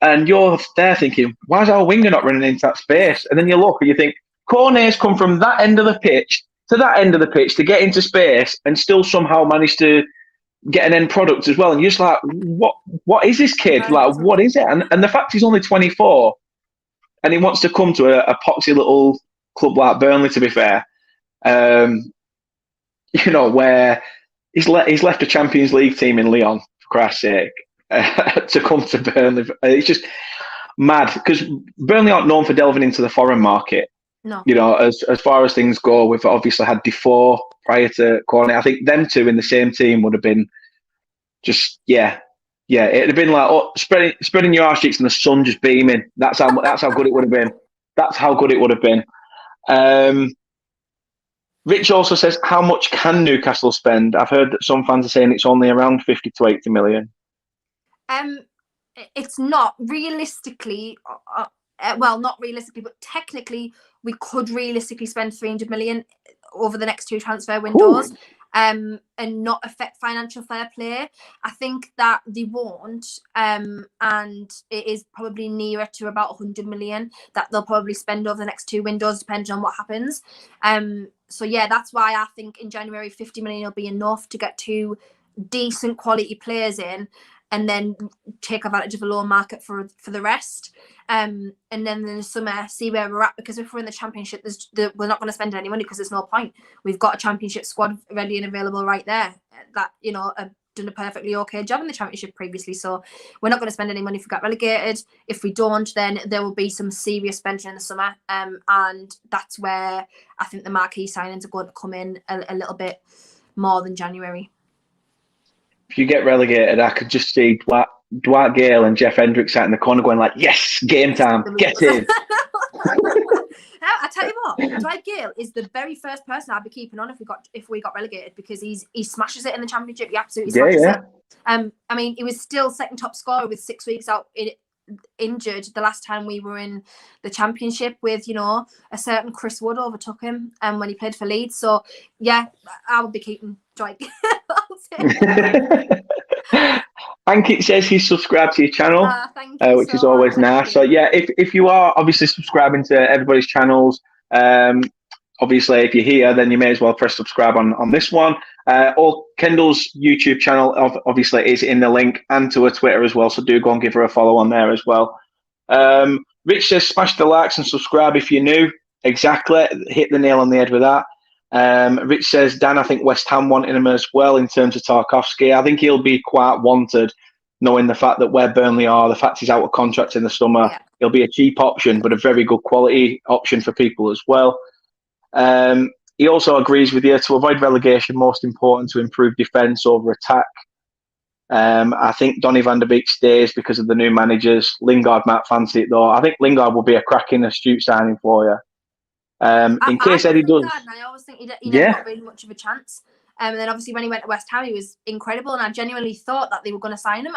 and you're there thinking, why is our winger not running into that space? And then you look and you think, Cornet's come from that end of the pitch to that end of the pitch to get into space and still somehow manage to get an end product as well. And you're just like, what is this kid? Like, what is it? And the fact he's only 24 and he wants to come to a poxy little club like Burnley, to be fair, where he's left a Champions League team in Lyon, for Christ's sake, to come to Burnley. It's just mad because Burnley aren't known for delving into the foreign market. No. As far as things go, we've obviously had Defoe prior to Cornet. I think them two in the same team would have been just it'd have been like spreading your arse cheeks and the sun just beaming. That's how good it would have been. That's how good it would have been. Rich also says, how much can Newcastle spend? I've heard that some fans are saying it's only around 50 to 80 million. It's not realistically. Well, not realistically, but technically, we could realistically spend 300 million over the next two transfer windows, and not affect financial fair play. I think that they won't, and it is probably nearer to about 100 million that they'll probably spend over the next two windows, depending on what happens. So yeah, that's why I think in January 50 million will be enough to get two decent quality players in, and then take advantage of a lower market for the rest. And then in the summer, see where we're at, because if we're in the Championship, we're not going to spend any money because there's no point. We've got a Championship squad ready and available right there that, have done a perfectly okay job in the Championship previously. So we're not going to spend any money if we got relegated. If we don't, then there will be some serious spending in the summer. And that's where I think the marquee signings are going to come in a little bit more than January. If you get relegated, I could just see Dwight Gale and Jeff Hendricks sat in the corner going like, yes, game time, get in. I tell you what, Dwight Gale is the very first person I'd be keeping on if we got relegated, because he smashes it in the Championship. He absolutely smashes it. I mean, he was still second top scorer with 6 weeks out injured the last time we were in the Championship, with a certain Chris Wood overtook him when he played for Leeds. So yeah, I would be keeping Dwight Gale. Ankit says he's subscribed to your channel, which is always nice. So yeah, if you are obviously subscribing to everybody's channels, obviously if you're here, then you may as well press subscribe on this one. Or Kendall's YouTube channel obviously is in the link, and to her Twitter as well. So do go and give her a follow on there as well. Rich says, smash the likes and subscribe if you're new. Exactly. Hit the nail on the head with that. Rich says, Dan, I think West Ham wanted him as well in terms of Tarkowski. I think he'll be quite wanted, knowing the fact that where Burnley are, the fact he's out of contract in the summer, he'll be a cheap option, but a very good quality option for people as well. He also agrees with you, to avoid relegation, most important to improve defence over attack. I think Donny van der Beek stays because of the new managers. Lingard might fancy it though. I think Lingard will be a cracking, astute signing for you. In case Eddie does, I always think he never got really much of a chance. And then obviously when he went to West Ham, he was incredible, and I genuinely thought that they were going to sign him.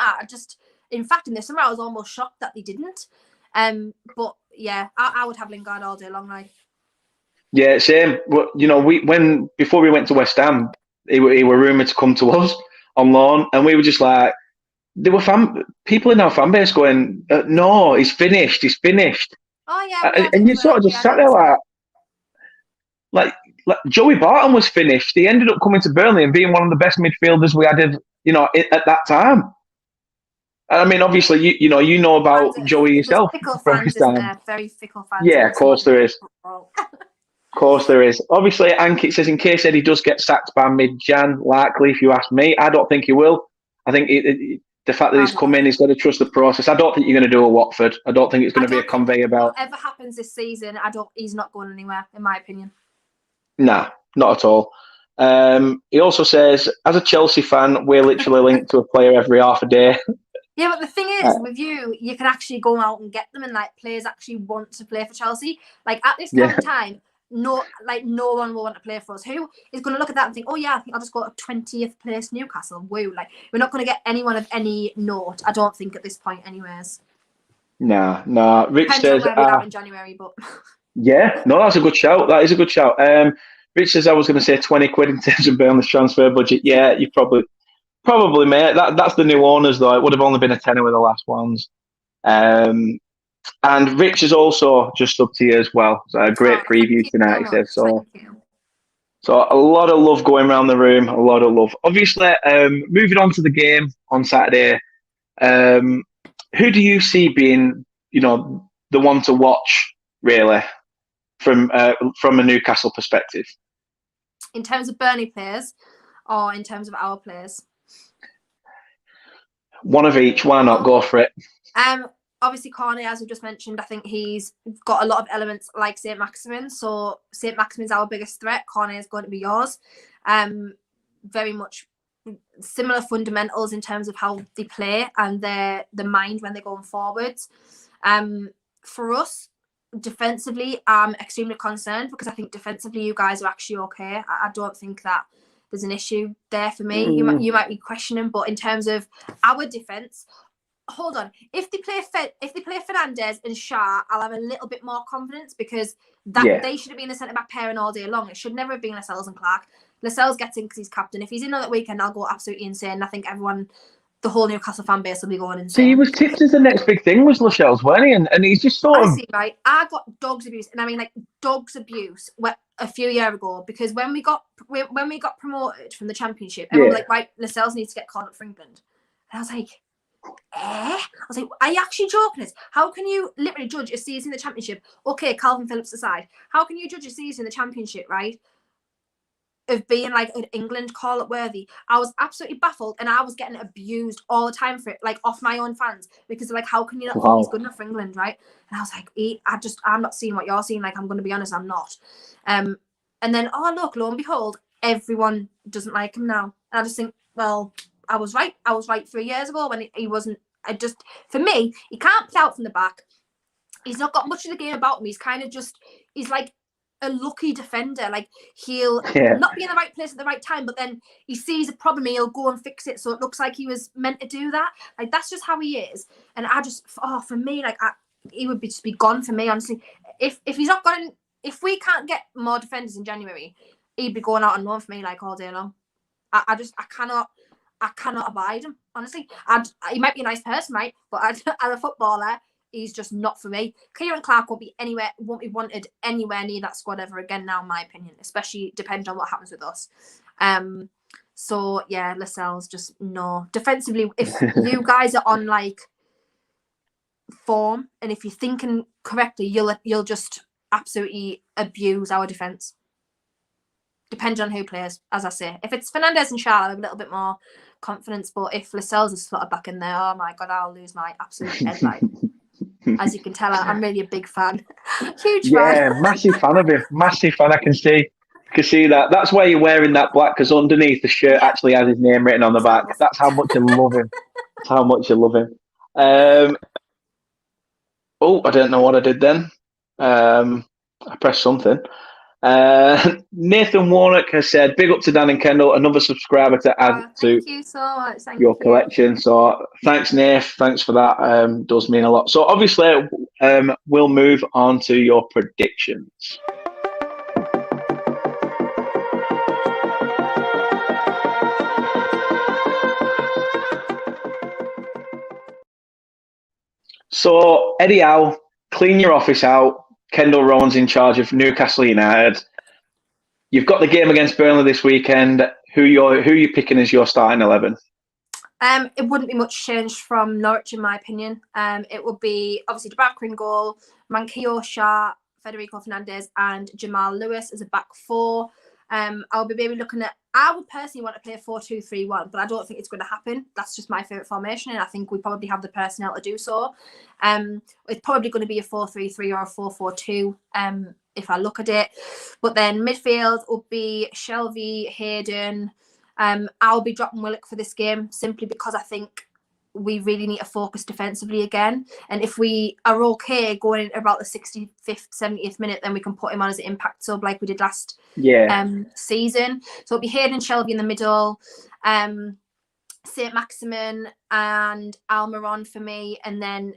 In fact, in the summer, I was almost shocked that they didn't. But yeah, I would have Lingard all day long, like. Yeah, same. But before we went to West Ham, he were rumoured to come to us on loan, and we were just like, there were people in our fan base going, "No, he's finished. He's finished." Oh yeah, and you sort of just sat there like Joey Barton was finished. He ended up coming to Burnley and being one of the best midfielders we had, at that time. I mean, obviously, you know about Joey yourself. Fickle fans, isn't there? Very fickle fans. Yeah, of course there is. Of course there is. Obviously, Ankit says, in case Eddie does get sacked by mid-Jan, likely, if you ask me. I don't think he will. I think the fact that he's come in, he's got to trust the process. I don't think you're going to do a Watford. I don't think it's going to be a conveyor belt. Whatever happens this season, he's not going anywhere, in my opinion. Nah, not at all. He also says, as a Chelsea fan, we're literally linked to a player every half a day. Yeah, but the thing is, with you can actually go out and get them, and players actually want to play for Chelsea. At this current time, no one will want to play for us. Who is going to look at that and think, oh yeah, I think I'll just go to 20th place Newcastle? Woo! We're not going to get anyone of any note. I don't think at this point, anyways. Nah. Rich says, where we are in January, but. Yeah, no, that's a good shout. That is a good shout. Rich says, I was going to say 20 quid in terms of Burnley's transfer budget. Yeah, you probably, mate. That's the new owners, though. It would have only been a tenner with the last ones. And Rich is also just up to you as well. So a great preview tonight, he says. So a lot of love going around the room. A lot of love. Obviously, moving on to the game on Saturday, who do you see being, the one to watch, really? From a Newcastle perspective, in terms of Burnley players, or in terms of our players? One of each. Why not? Go for it. Obviously, Cornet, as we just mentioned, I think he's got a lot of elements like St. Maximin. So St. Maximin's our biggest threat. Cornet is going to be yours. Very much similar fundamentals in terms of how they play and the mind when they're going forwards. For us, defensively, I'm extremely concerned because I think defensively you guys are actually okay. I don't think that there's an issue there for me. You might be questioning, but in terms of our defense, hold on. If they play Fernandez and Shah, I'll have a little bit more confidence because they should have been the centre back pairing all day long. It should never have been Lascelles and Clark. Lascelles gets in because he's captain. If he's in on that weekend, I'll go absolutely insane. I think the whole Newcastle fan base will be going insane. See, he was tipped as the next big thing was Lascelles, wasn't he? And he's just sort of... Right, I got dogs abuse, and I mean dogs abuse a few years ago because when we got promoted from the Championship, everyone was like, right, Lascelles needs to get called up for England. And I was like, I was like, are you actually joking us? How can you literally judge a season in the Championship? Okay, Calvin Phillips aside, how can you judge a season in the Championship, right? Of being an England call up worthy. I was absolutely baffled, and I was getting abused all the time for it, off my own fans, because they're how can you not think he's good enough for England, right? And I was like, I'm not seeing what you're seeing. I'm going to be honest, I'm not. And then, look, lo and behold, everyone doesn't like him now. And I just think, well, I was right. I was right 3 years ago when he wasn't. For me, he can't play out from the back. He's not got much of the game about him. He's like a lucky defender. He'll not be in the right place at the right time, but then he sees a problem, he'll go and fix it. So it looks like he was meant to do that. That's just how he is. And I just, for me, he would just be gone for me, honestly. If he's not going, if we can't get more defenders in January, he'd be going out on loan for me all day long. I cannot abide him, honestly. He might be a nice person, right? But as a footballer, he's just not for me. Kieran Clark won't be wanted anywhere near that squad ever again now, in my opinion, especially depending on what happens with us. So yeah, Lascelles just no. Defensively, if you guys are on like form and if you're thinking correctly, you'll just absolutely abuse our defense. Depending on who plays, as I say. If it's Fernandez and Charlotte, I have a little bit more confidence. But if Lascelles is slotted back in there, oh my god, I'll lose my absolute head. Like, as you can tell, I'm really a big fan. Huge fan. Yeah, massive fan of him. Massive fan. I can see that. That's why you're wearing that black, because underneath the shirt actually has his name written on the back. That's how much you love him. That's how much you love him. I don't know what I did then. I pressed something. Nathan Warnock has said, big up to Dan and Kendall, another subscriber to add to you so much. Thank your you. collection. So thanks, Nath. Thanks for that. Does mean a lot. So obviously, we'll move on to your predictions. So Eddie Howe, clean your office out. Kendall Rowan's in charge of Newcastle United. You've got the game against Burnley this weekend. Who you picking as your starting 11? It wouldn't be much changed from Norwich, in my opinion. It would be obviously Dubravka in goal, Manquillo, Shah, Federico Fernandez, and Jamal Lewis as a back four. I'll be maybe looking at. I would personally want to play a 4-2-3-1, but I don't think it's going to happen. That's just my favourite formation, and I think we probably have the personnel to do so. It's probably going to be a 4-3-3 or a 4-4-2 if I look at it. But then midfield will be Shelvey, Hayden. I'll be dropping Willock for this game simply because I think we really need to focus defensively again. And if we are okay going into about the 65th, 70th minute, then we can put him on as an impact sub like we did last season. So it'll be Hayden, Shelby in the middle, St. Maximin and Almiron for me, and then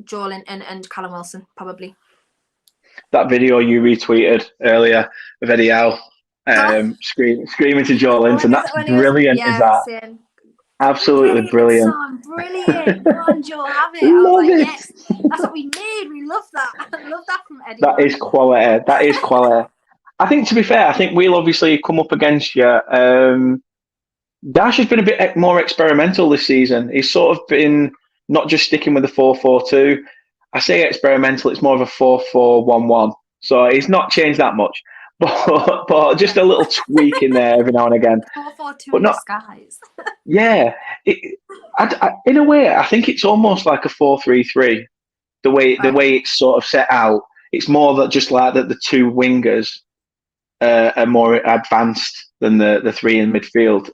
Joel and Callum Wilson probably. That video you retweeted earlier of Eddie Howe screaming to Joel Linton, that's brilliant. Is that? Saying, absolutely brilliant. Brilliant. Come on, Joel, have it. Love it. Yes, that's what we need. We love that. I love that from Eddie. That is quality. That is quality. I think, to be fair, I think we'll obviously come up against you. Dash has been a bit more experimental this season. He's sort of been not just sticking with the 4-4-2. I say experimental, it's more of a 4-4-1-1. So he's not changed that much. But just a little tweak in there every now and again. 4-4-2 in disguise. Yeah. In a way, I think it's almost like a 4-3-3. The way it's sort of set out. It's more that just like that the two wingers are more advanced than the three in midfield.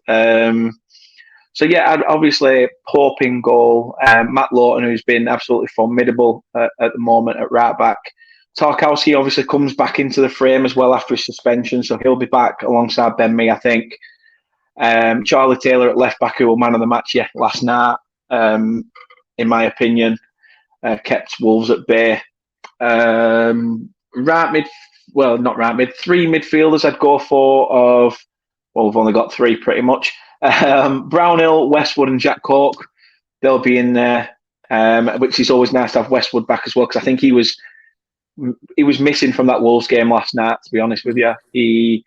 So yeah, obviously Pope in goal, Matt Lawton, who's been absolutely formidable at the moment at right back. Tarkowski obviously comes back into the frame as well after his suspension, so he'll be back alongside Ben Mee, I think. Charlie Taylor at left back, who was man of the match last night, in my opinion, kept Wolves at bay. Three midfielders I'd go for we've only got three pretty much. Brownhill, Westwood and Jack Cork, they'll be in there, which is always nice to have Westwood back as well, because I think he was missing from that Wolves game last night, to be honest with you. He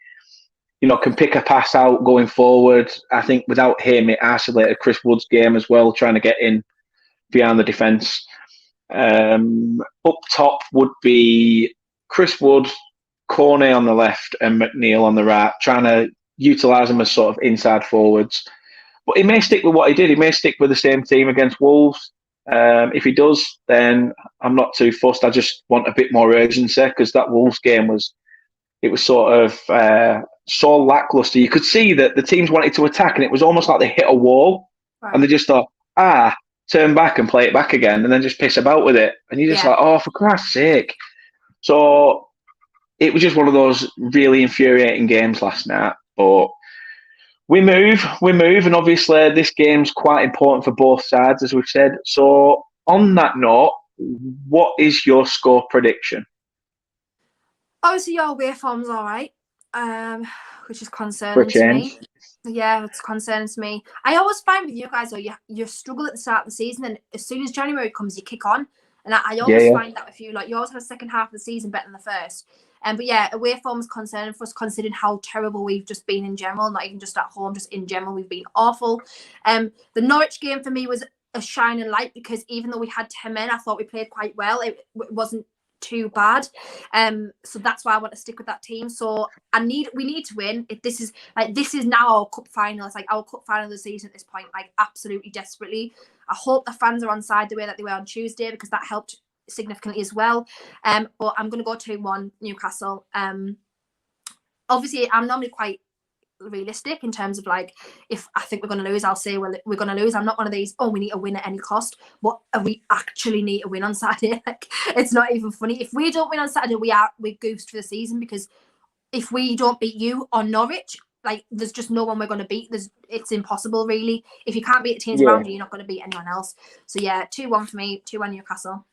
can pick a pass out going forward. I think without him, it isolated Chris Wood's game as well, trying to get in behind the defence. Up top would be Chris Wood, Cornet on the left and McNeil on the right, trying to utilise them as sort of inside forwards. But he may stick with what he did. He may stick with the same team against Wolves. If he does, then I'm not too fussed. I just want a bit more urgency, because that Wolves game was sort of so lacklustre. You could see that the teams wanted to attack, and it was almost like they hit a wall, and they just thought, turn back and play it back again, and then just piss about with it. And you're just like, oh, for Christ's sake. So it was just one of those really infuriating games last night. But we move, and obviously this game's quite important for both sides, as we've said. So on that note, what is your score prediction? Obviously, your away form's all right, which is concerning to me. Yeah, it's concerning to me. I always find with you guys, though, you struggle at the start of the season, and as soon as January comes, you kick on. And I always find that with you, like, you always have the second half of the season better than the first. But yeah, away form is concerning for us, considering how terrible we've just been in general. Not even just at home, just in general, we've been awful. The Norwich game for me was a shining light, because even though we had 10 men, I thought we played quite well. It wasn't too bad. So that's why I want to stick with that team. So we need to win. This is now our cup final. It's like our cup final of the season at this point, like absolutely desperately. I hope the fans are on side the way that they were on Tuesday, because that helped significantly as well. But I'm going to go 2-1 Newcastle. Obviously I'm normally quite realistic in terms of, like, if I think we're going to lose, I'll say, well, we're going to lose. I'm not one of these, oh, we need to win at any cost. What we actually need to win on Saturday? Like, it's not even funny. If we don't win on Saturday, we're goosed for the season, because if we don't beat you or Norwich, like, there's just no one we're going to beat. It's impossible, really. If you can't beat the teams around you, you're not going to beat anyone else. So yeah, 2-1 for me, 2-1 Newcastle.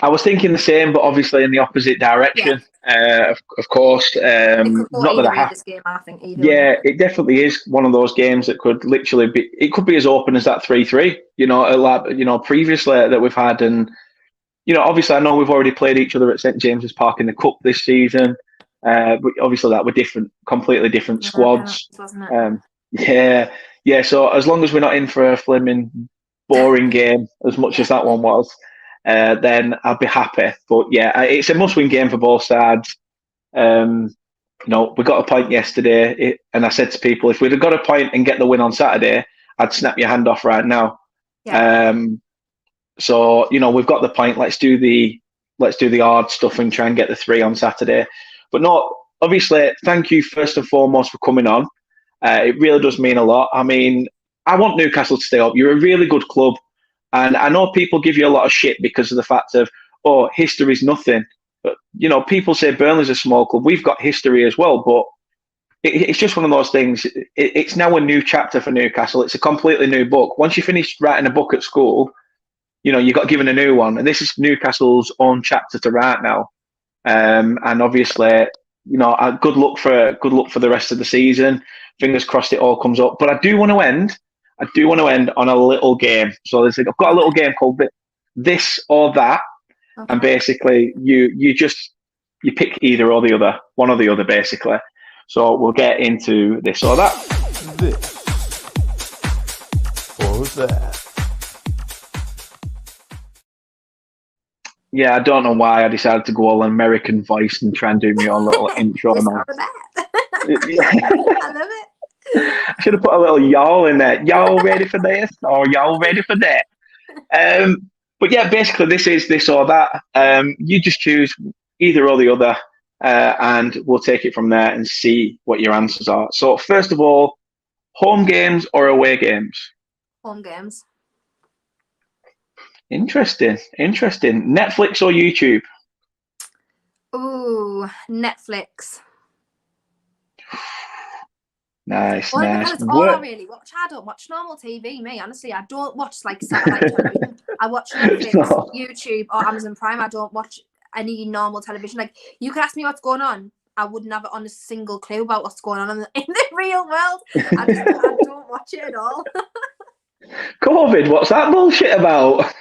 I was thinking the same, but obviously in the opposite direction. Yeah. Of course. It could go not that I have this game, I think. Yeah, it definitely is one of those games that could literally be. It could be as open as that 3-3. Previously that we've had, and obviously I know we've already played each other at St James's Park in the cup this season. But obviously that were completely different squads. Wasn't it? Yeah. So as long as we're not in for a flaming boring game as much as that one was, then I'll be happy. But yeah, it's a must-win game for both sides. We got a point yesterday, and I said to people, if we'd have got a point and get the win on Saturday, I'd snap your hand off right now. Yeah. So we've got the point. Let's do the hard stuff and try and get the 3 on Saturday. But no, obviously, thank you first and foremost for coming on. It really does mean a lot. I mean, I want Newcastle to stay up. You're a really good club, and I know people give you a lot of shit because of the fact of, oh, history's nothing. But, people say Burnley's a small club. We've got history as well, but it's just one of those things. It's now a new chapter for Newcastle. It's a completely new book. Once you finish writing a book at school, you got given a new one. And this is Newcastle's own chapter to write now. And obviously, good luck for the rest of the season. Fingers crossed it all comes up. But I do want to end on a little game. So I've got a little game called This or That. Okay. And basically, you pick either or the other, one or the other, basically. So we'll get into this or that. This or that. Yeah, I don't know why I decided to go all American voice and try and do my own little intro. I love it. I should have put a little y'all in there. Y'all ready for this? Or y'all ready for that? But yeah, basically this is this or that. You just choose either or the other, and we'll take it from there and see what your answers are. So first of all, home games or away games? Home games. Interesting. Netflix or YouTube? Ooh, Netflix. Nice. Because it's all I really watch. I don't watch normal TV, me, honestly. I don't watch like satellite television. I watch Netflix, YouTube, or Amazon Prime. I don't watch any normal television. Like, you could ask me what's going on, I wouldn't have on a single clue about what's going on in the real world. I don't watch it at all. COVID, what's that bullshit about?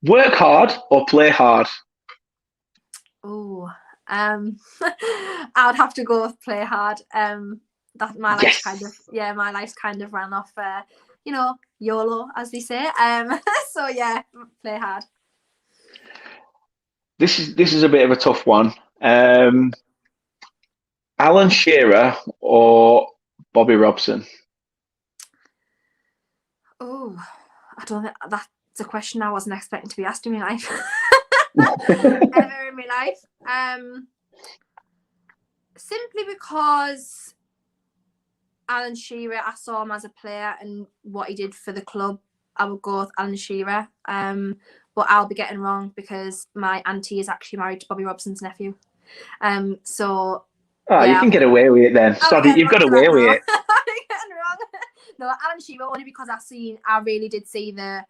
Work hard or play hard? Oh, I would have to go with play hard. That my life's my life's kind of ran off, YOLO, as we say. So yeah, play hard. This is a bit of a tough one. Alan Shearer or Bobby Robson? Oh, I don't think that's a question I wasn't expecting to be asked in my life. Ever in my life. Simply because Alan Shearer, I saw him as a player and what he did for the club. I would go with Alan Shearer. But I'll be getting wrong because my auntie is actually married to Bobby Robson's nephew. So you can get away with it then. Sorry, you've got away with it. I'm getting wrong. No, Alan Shearer, only because I really did see the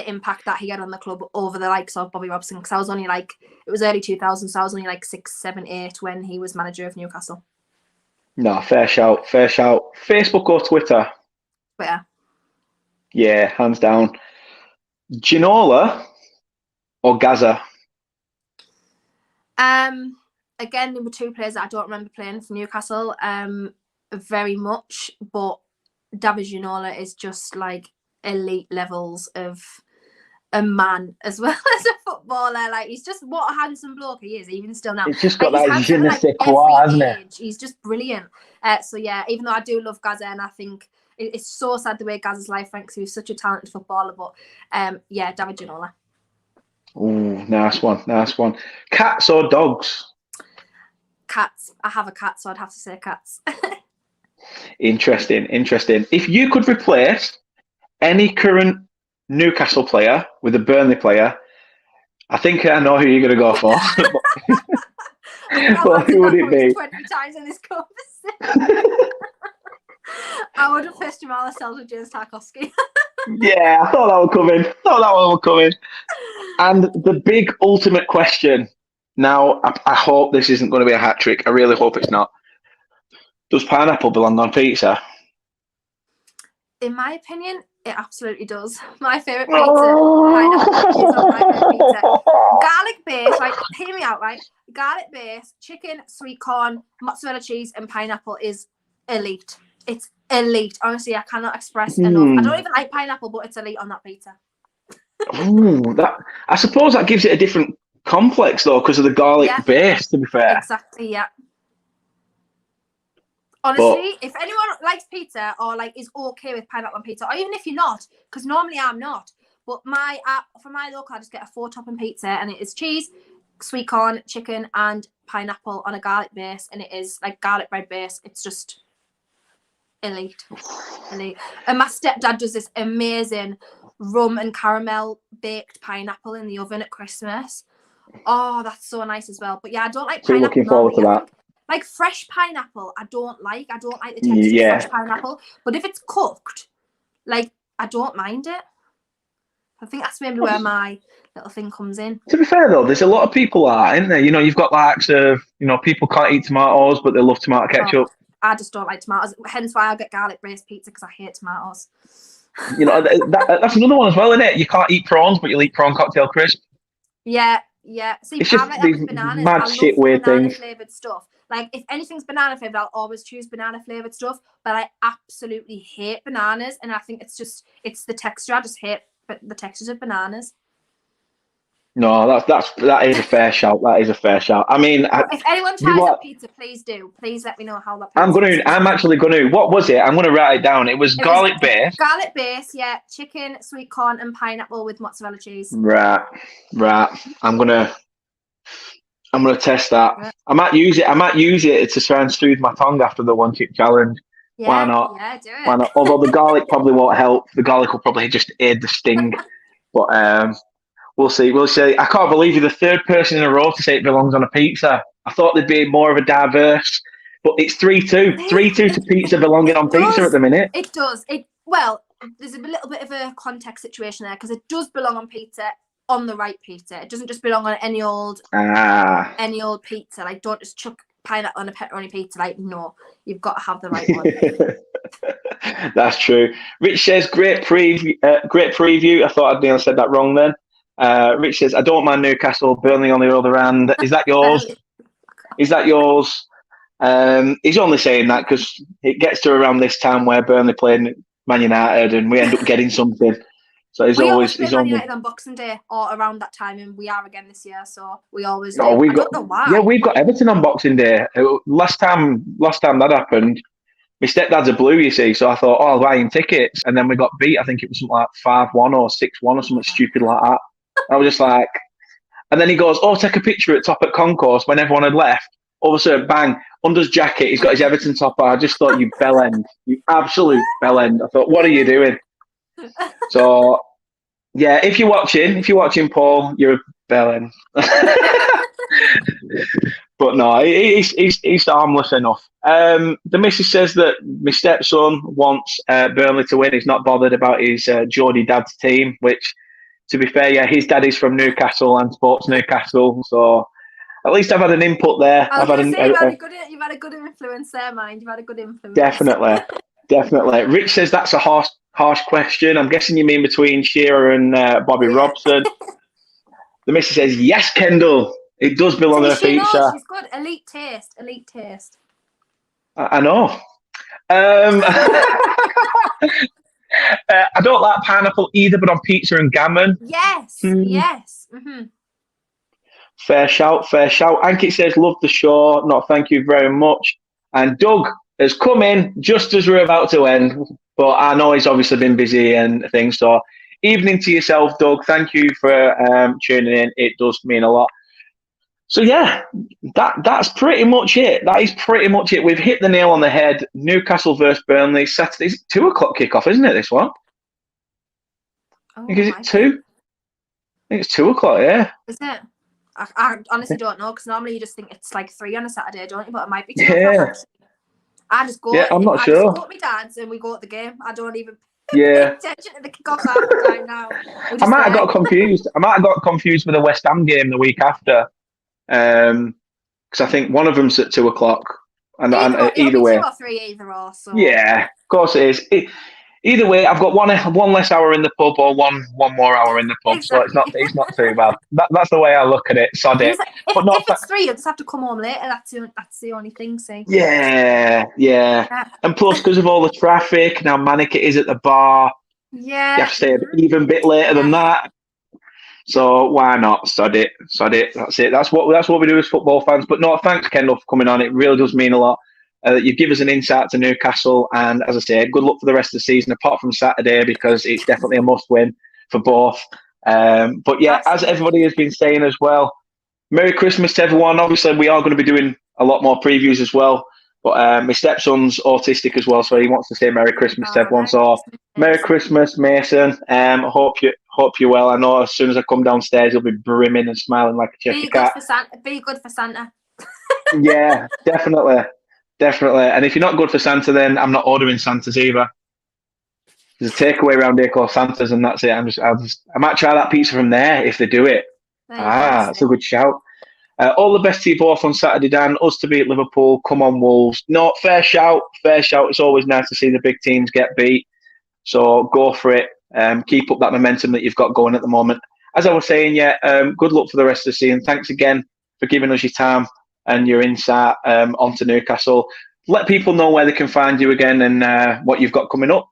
impact that he had on the club over the likes of Bobby Robson, because I was only it was early 2000s, so I was only 6, 7, 8 when he was manager of Newcastle. No, fair shout. Facebook or Twitter? Twitter. Yeah, hands down. Ginola or Gaza? Again, there were two players that I don't remember playing for Newcastle very much, but David Ginola is just like elite levels of a man as well as a footballer. Like, he's just, what a handsome bloke he is, even still now. It's just got like, that je ne sais quoi, hasn't it? He's just brilliant. So yeah, even though I do love Gaza, and I think it's so sad the way Gaza's life went, because he was such a talented footballer, but yeah, David Ginola. Ooh, nice one. Cats or dogs? Cats. I have a cat, so I'd have to say cats. Interesting. If you could replace any current Newcastle player with a Burnley player, I think I know who you're going to go for. Well, who would it be? 20 times in this conversation. I would have first Jamal Lascelles with James Tarkowski. Yeah, I thought that would come in. And the big ultimate question. Now, I hope this isn't going to be a hat trick. I really hope it's not. Does pineapple belong on pizza? In my opinion, it absolutely does. My favourite pizza, pineapple is on my favourite pizza. Garlic base, like, hear me out, right? Garlic base, chicken, sweet corn, mozzarella cheese, and pineapple is elite. It's elite. Honestly, I cannot express enough. I don't even like pineapple, but it's elite on that pizza. I suppose that gives it a different complex, though, because of the garlic base, to be fair. Exactly, yeah. Honestly, if anyone likes pizza or like is okay with pineapple on pizza, or even if you're not, because normally I'm not, but for my local, I just get a 4-topping pizza, and it is cheese, sweet corn, chicken, and pineapple on a garlic base, and it is like garlic bread base. It's just elite. And my stepdad does this amazing rum and caramel baked pineapple in the oven at Christmas. Oh, that's so nice as well. But yeah, I don't like pineapple. Looking forward to that. Like fresh pineapple, I don't like the texture of fresh pineapple. But if it's cooked, like, I don't mind it. I think that's maybe where my little thing comes in. To be fair, though, there's a lot of people isn't there? You know, you've got likes of, people can't eat tomatoes, but they love tomato ketchup. I just don't like tomatoes. Hence why I get garlic-based pizza, because I hate tomatoes. That's another one as well, isn't it? You can't eat prawns, but you'll eat prawn cocktail crisp. Yeah. See, it's just like these bananas. mad shit weird things. Flavored stuff. Like, if anything's banana flavored, I'll always choose banana flavored stuff. But I absolutely hate bananas, and I think it's the texture. I just hate the textures of bananas. No, that is a fair shout. That is a fair shout. I mean, if anyone tries that pizza, please do. Please let me know how that. I'm actually going to. What was it? I'm going to write it down. It was garlic base. Garlic base, yeah. Chicken, sweet corn, and pineapple with mozzarella cheese. Right. I'm gonna test that. Yeah. I might use it to try and soothe my tongue after the 1 chip challenge. Yeah, why not? Yeah, do it. Why not? Although the garlic probably won't help. The garlic will probably just aid the sting. But we'll see. I can't believe you're the third person in a row to say it belongs on a pizza. I thought there'd be more of a diverse, but it's 3-2. 3-2 to pizza belonging on pizza at the minute. It does. Well, there's a little bit of a context situation there, because it does belong on pizza, on the right pizza. It doesn't just belong on any old pizza. Like, don't just chuck pineapple on a pepperoni pizza. Like, no, you've got to have the right one. That's true. Rich says, great preview. I thought I'd nearly said that wrong then. Rich says, I don't mind Newcastle, Burnley on the other hand. Is that yours? He's only saying that because it gets to around this time where Burnley playing Man United and we end up getting something. So he's always Man United on Boxing Day or around that time, and we are again this year. So we always. I don't know why. Yeah, we've got Everton on Boxing Day. Last time that happened, my stepdad's a Blue, you see. So I thought, I'll buy him tickets, and then we got beat. I think it was something like 5-1 or 6-1 or something stupid like that. I was just like, and then he goes, take a picture at top at concourse when everyone had left. All of a sudden, bang, under his jacket, he's got his Everton top on. I just thought, you bellend, you absolute bellend. I thought, what are you doing? So, yeah, if you're watching, Paul, you're a bellend. But no, he's harmless enough. The missus says that my stepson wants Burnley to win. He's not bothered about his Geordie dad's team, which, to be fair, yeah, his dad is from Newcastle and supports Newcastle. So at least I've had an input there. You've had a good influence there, mind. You've had a good influence. Definitely. Rich says that's a harsh question. I'm guessing you mean between Shearer and Bobby Robson. The missus says, yes, Kendall. It does belong on a She knows feature. she's good. Elite taste. I know. I don't like pineapple either, but on pizza and gammon. Yes. Mm-hmm. Fair shout. Ankit says, love the show. No, thank you very much. And Doug has come in just as we're about to end, but I know he's obviously been busy and things. So, evening to yourself, Doug. Thank you for tuning in. It does mean a lot. So, yeah, that's pretty much it. That is pretty much it. We've hit the nail on the head. Newcastle versus Burnley. Saturday. It's 2 o'clock kickoff, isn't it, this one? Oh, Is it 2? I think it's 2 o'clock, yeah. Is it? I honestly don't know, because normally you just think it's like 3 on a Saturday, don't you? But it might be 2 o'clock. I just go. Yeah, I'm not sure. I just go with my dad's and we go at the game. I don't even pay attention to the kickoff half the time now. I might have got confused. With the West Ham game the week after, because I think one of them's at 2 o'clock. And either way, 2 or 3 either or. So. Yeah, of course it is. Either way, I've got one less hour in the pub or one more hour in the pub, exactly. So it's not too bad. That's the way I look at it. Sod it. If it's 3, you'll just have to come home later. That's the only thing. See. Yeah. And plus, because of all the traffic and how manic it is at the bar, you have to stay an even bit later than that. So why not? Sod it. That's it. That's what we do as football fans. But no, thanks, Kendall, for coming on. It really does mean a lot. You give us an insight to Newcastle, and as I said, good luck for the rest of the season, apart from Saturday, because it's definitely a must-win for both. But yeah, as everybody has been saying as well, Merry Christmas to everyone. Obviously, we are going to be doing a lot more previews as well. But my stepson's autistic as well, so he wants to say Merry Christmas to everyone. So Merry Christmas, Mason. Hope you're well. I know as soon as I come downstairs, he'll be brimming and smiling like a Cheshire cat. Be good for Santa. Yeah, definitely. And if you're not good for Santa, then I'm not ordering Santas either. There's a takeaway around here called Santas, and that's it. I might try that pizza from there if they do it. That's a good shout. All the best to you both on Saturday, Dan. Us to beat Liverpool. Come on, Wolves. No, fair shout. It's always nice to see the big teams get beat. So go for it. Keep up that momentum that you've got going at the moment. As I was saying, good luck for the rest of the season. Thanks again for giving us your time and your insight onto Newcastle. Let people know where they can find you again and what you've got coming up.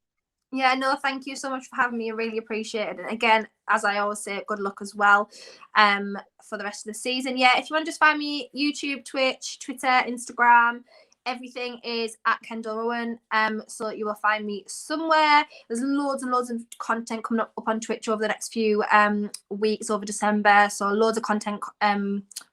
Yeah, no, thank you so much for having me. I really appreciate it. And again, as I always say, good luck as well for the rest of the season. Yeah, if you want to just find me, YouTube, Twitch, Twitter, Instagram, everything is at Kendall Rowan. So you will find me somewhere. There's loads and loads of content coming up on Twitch over the next few weeks over December. So loads of content,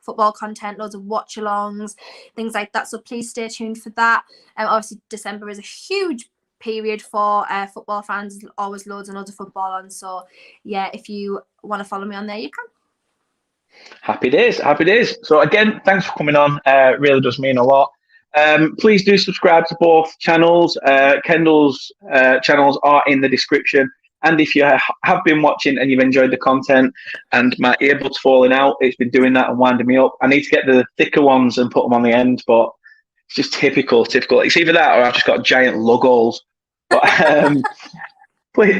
football content, loads of watch-alongs, things like that. So please stay tuned for that. Obviously, December is a huge period for football fans. There's always loads and loads of football on. So yeah, if you want to follow me on there, you can. Happy days. So again, thanks for coming on. Really does mean a lot. Please do subscribe to both channels. Kendall's channels are in the description. And if you have been watching and you've enjoyed the content and my earbuds falling out, it's been doing that and winding me up. I need to get the thicker ones and put them on the end, but it's just typical. It's either that or I've just got giant lug holes. But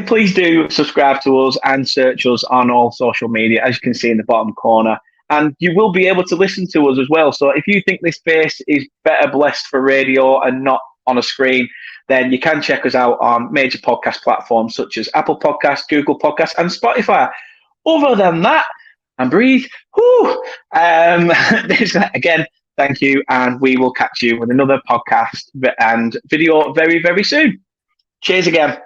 please do subscribe to us and search us on all social media, as you can see in the bottom corner. And you will be able to listen to us as well. So if you think this space is better blessed for radio and not on a screen, then you can check us out on major podcast platforms such as Apple Podcasts, Google Podcasts, and Spotify. Other than that, and breathe. Again, thank you. And we will catch you with another podcast and video very, very soon. Cheers again.